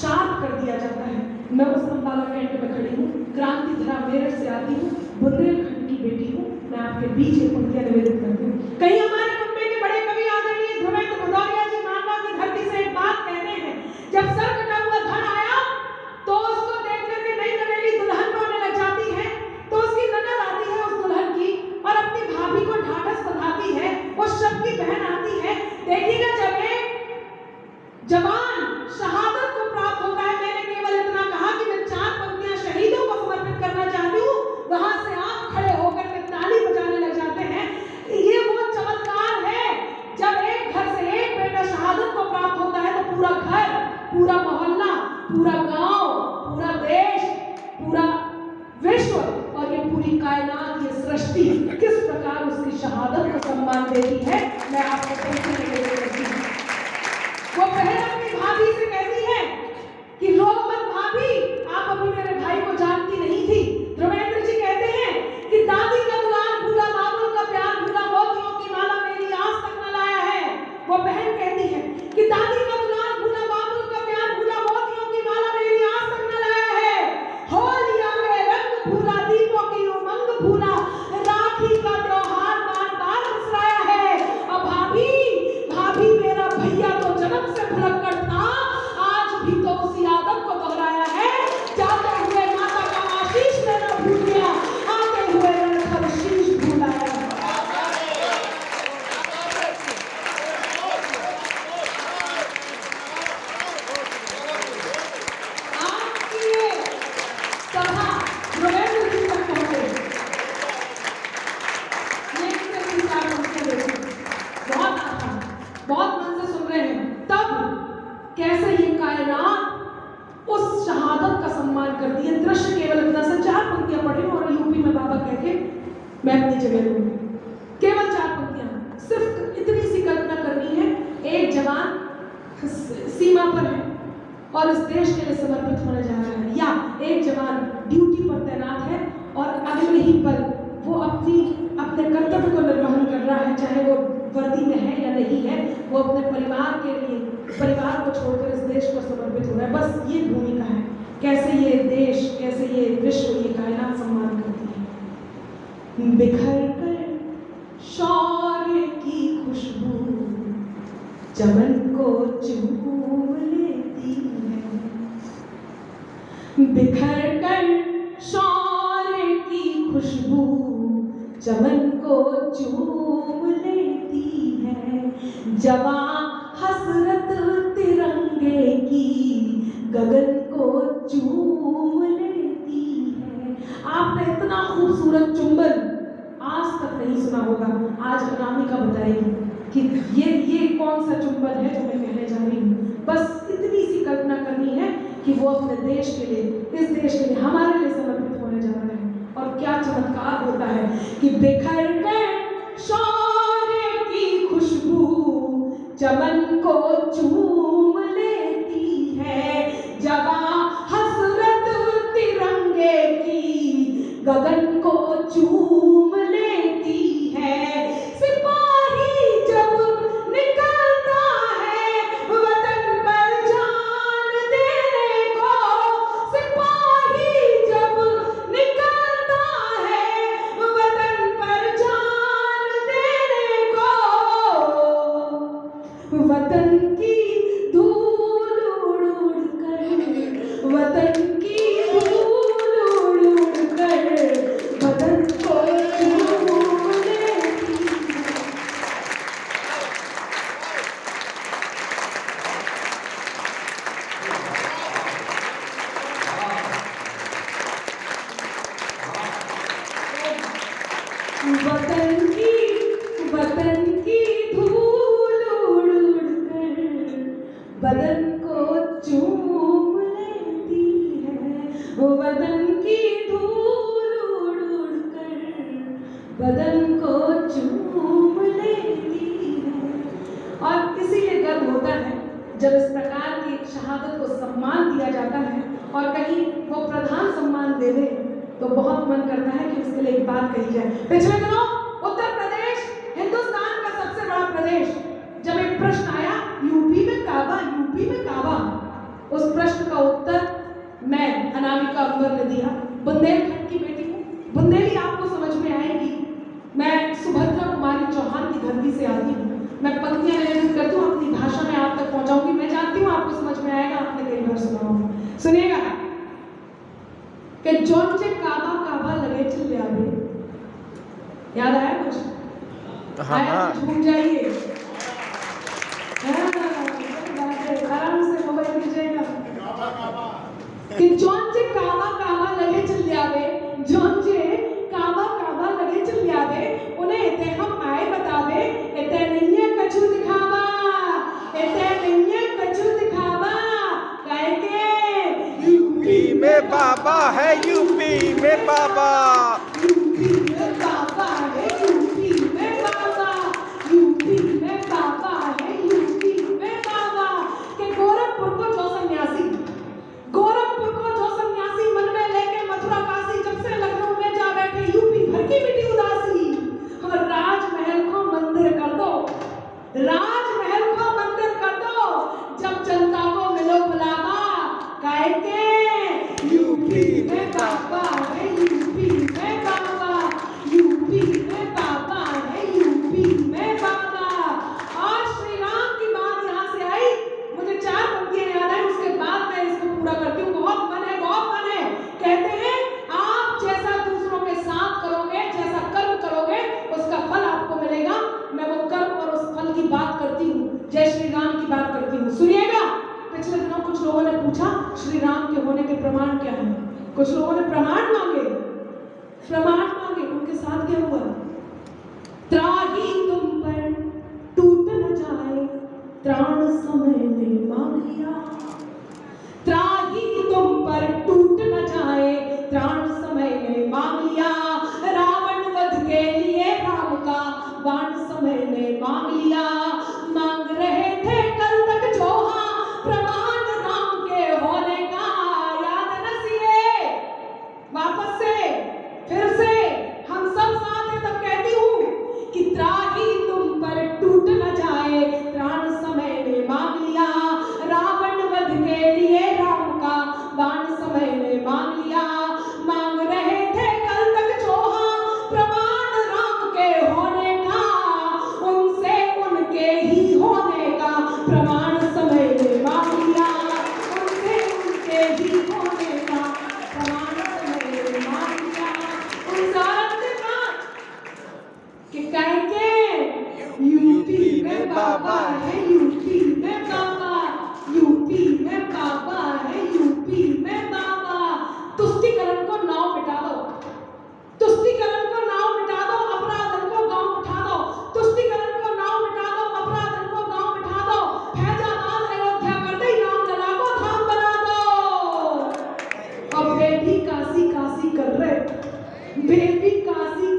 शार्प कर दिया जाता है। मैं उस अम्बाला कैंट में खड़ी हूँ, क्रांति धरा मेरठ से आती हूँ, बुंदेलखंड की बेटी हूँ। मैं आपके बीच एक पंक्तियां निवेदित करती हूँ। कहीं हमारे मुंबई के बड़े कवि आदरणीय ध्रुवेंद्र भदौरिया जी मानवा की धरती से एक बात कहते हैं, जब सर कटा हुआ धड़ आया तो उसको देख करके नई नवेली दुल्हन रोने लग जाती है, तो उसकी ननद आती है उस दुल्हन की और अपनी भाभी को ढाढ़स बंधाती है। उस शव की बहन आती है। देखिएगा, जब एक जवान शहादत को प्राप्त होता है, मैंने केवल इतना कहा कि मैं 4 पंक्तियां शहीदों को समर्पित करना चाहती हूँ, वहां से आप खड़े होकर के ताली बजाने लग जाते हैं। ये वो चमत्कार है, जब एक घर से एक बेटा शहादत को प्राप्त होता है तो पूरा घर, पूरा मोहल्ला, पूरा गांव, पूरा देश, पूरा विश्व और ये पूरी कायनात, ये सृष्टि किस प्रकार उसकी शहादत को सम्मान देती है, मैं आपको कहती हूँ। वो बहन अपनी भाभी से कहती है कि रो मत भाभी, आप अभी मेरे भाई को जानती नहीं थी। ध्रुवेंद्र जी कहते हैं कि दादी का दुलार भूला, बाबुल का प्यार भूला, मोतियों की माला मेरी आज तक न लाया है। वो बहन कहती है कि दादी का दुलार भूला, बाबुल का प्यार भूला, मोतियों की माला मेरी आज तक न लाया है। होलिया में रंग भूला, दीपों की उमंग भूला, राखी का त्योहार बार बार बिसराया है। अब भाभी मेरा भैया तो जन्म से भुलक्कड़ था, आज भी तो उसी आदत को दोहराया है। जाते हुए माता का आशीष लेना भूल गया, आते हुए रणथल शीश भूलाया। आपकी ये सभा ध्रुवेंद्र जी तक पहुंचे, बहुत आसान, बहुत मन से सुन रहे हैं। तब कैसे ये कायनात उस शहादत का सम्मान करती है। दृश्य केवल इतना सा, 4 पंक्तियां पढ़ी और यूपी में बाबा कह के मैं अपनी जगह लूंगी। केवल 4 पंक्तियां, सिर्फ इतनी सी कल्पना करनी है, एक जवान सीमा पर है और इस देश के लिए समर्पित होने जा रहा है, या एक जवान ड्यूटी पर तैनात है और अगले ही पल वो अपने कर्तव्य को निर्वहन कर रहा है, चाहे वो वर्दी में है या नहीं है, वो अपने परिवार के लिए, परिवार को छोड़कर इस देश पर समर्पित हो रहा है। बस ये भूमिका है, कैसे ये देश, कैसे ये विश्व, ये कायनात सम्मान करती है। बिखर कर शौर्य की खुशबू चमन को चूम लेती है, बिखर कर शौर्य की खुशबू चमन को चूम लेती है। जवां हसरत तिरंगे की गगन को चूम लेती है। आपने इतना खूबसूरत चुंबन आज तक नहीं सुना होगा, आज अनामिका बताएगी कि ये कौन सा चुंबन है जो मैं कहने जा रही हूँ। बस इतनी सी कल्पना करनी है कि वो अपने देश के लिए, इस देश के लिए, हमारे लिए समर्पित होने जा रहे हैं। और क्या चमत्कार होता है कि बिखर कर शौर्य की खुशबू चमन को चूम लेती है। जवां हसरत गगन को चूम लेती है। सिपाही जब निकलता है वतन पर जान देने को, सिपाही जब निकलता है वतन पर जान देने को, वतन की धूल उड़ उड़ कर, वतन की धूल उड़ उड़ कर बदन को चूम लेती है। वतन की धूल उड़ उड़ कर बदन को चूम लेती है। वतन की धूल उड़ उड़ कर बदन को चूम लेती है। और इसीलिए गर्व होता है जब इस प्रकार की शहादत को सम्मान दिया जाता है, और कहीं वो प्रधान सम्मान दे दे तो बहुत मन करता है कि उसके लिए एक बात कही जाए। पिछले दिनों उत्तर प्रदेश हिंदुस्तान का सबसे बड़ा प्रदेश, जब एक प्रश्न आया यूपी में काबा, यूपी में काबा, उस प्रश्न का उत्तर मैं अनामिका अंबर ने दिया। बुंदेलखंड की बेटी हूँ, बुंदेली आपको समझ में आएगी। मैं सुभद्रा कुमारी चौहान की धरती से आती हूँ। मैं पंक्तियां निवेदित करती हूँ, अपनी भाषा में आप तक पहुंचाऊंगी। मैं जानती हूँ आपको समझ में आएगा, आपने कई बार सुना होगा। सुनिएगा कि जोंचे काबा काबा लगे चिल्ले आवे। याद आया कुछ? आया तो झूम जाइए। आराम से मोबाइल लीजिएगा। कि जोंचे काबा काबा लगे चिल्ले आवे, जोंचे काबा काबा लगे चिल्ले आवे, उन्हें इते हम आए बतावे, इते नहीं है कछु दिखावा, इते नहीं है कछु दिखावा, काहे के यूपी में बाबा है, यूपी में बाबा, यूपी में बाबा है, यूपी में बाबा, यूपी में बाबा है, यूपी में बाबा। के गोरखपुर को जो सन्यासी, गोरखपुर को जो सन्यासी मन में लेके मथुरा काशी जब से लखनऊ में जा बैठे, यूपी भर की मिटी उदासी। और राजमहल को मंदिर कर दो, राजमहल को मंदिर कर दो, जब जनता को मिलो बुलावा, काहे के यूपी में बाबा है, यूपी में बाबा, यूपी में बाबा है, यूपी में बाबा। और श्री राम की बात यहाँ से आई, मुझे 4 पंक्तियां याद आई, उसके बाद मैं इसको पूरा करती हूँ। बहुत मन है, बहुत मन है। कहते हैं आप जैसा दूसरों के साथ करोगे, जैसा कर्म करोगे, उसका फल आपको मिलेगा। मैं वो कर्म और उस फल की बात करती हूँ, जय श्री राम की बात करती हूँ। सुनिएगा, पिछले दिनों कुछ लोगों ने पूछा श्री राम के होने के प्रमाण क्या है। कुछ लोगों ने प्रमाण मांगे, प्रमाण मांगे। उनके साथ क्या हुआ? त्राही तुम पर टूट न जाए, त्राण समय ने मांग लिया, त्राही तुम पर टूट न जाए, त्राण समय ने मांग लिया। रावण वध के लिए राम का बाण समय ने मांग लिया। मांग रहे थे कल तक जोहा प्रमाण राम के होने का, याद नसीए। वापस से फिर से हम सब साथ हैं, तब कहती हूँ कि त्राही तुम पर टूट न जाए, त्राण समय ने मांग लिया। रावण वध के लिए राम का बाण समय ने मांग लिया। मांग रहे थे कल तक जोहा प्रमाण राम के होने का, उनसे उनके ही होने का प्रमाण समय ने मांग लिया, उनसे उनके ही होने का प्रमाण समय ने मांग लिया। उन सारन से कहा कि कहेंगे यूपी में बाबा है, यूपी में बाबा, यूपी में बाबा है, यूपी में बाबा। तुष्टिकरण को नाव मिटा दो, तुष्टिकरण को नाव मिटा दो, अपराधन को गांव उठा दो, तुष्टिकरण को नाव मिटा दो, अपराधन को गांव उठा दो। फैजाबाद अयोध्या कर दे, राम लला को धाम बना दो। अब बेबी काशी काशी कर रहे, बेबी काशी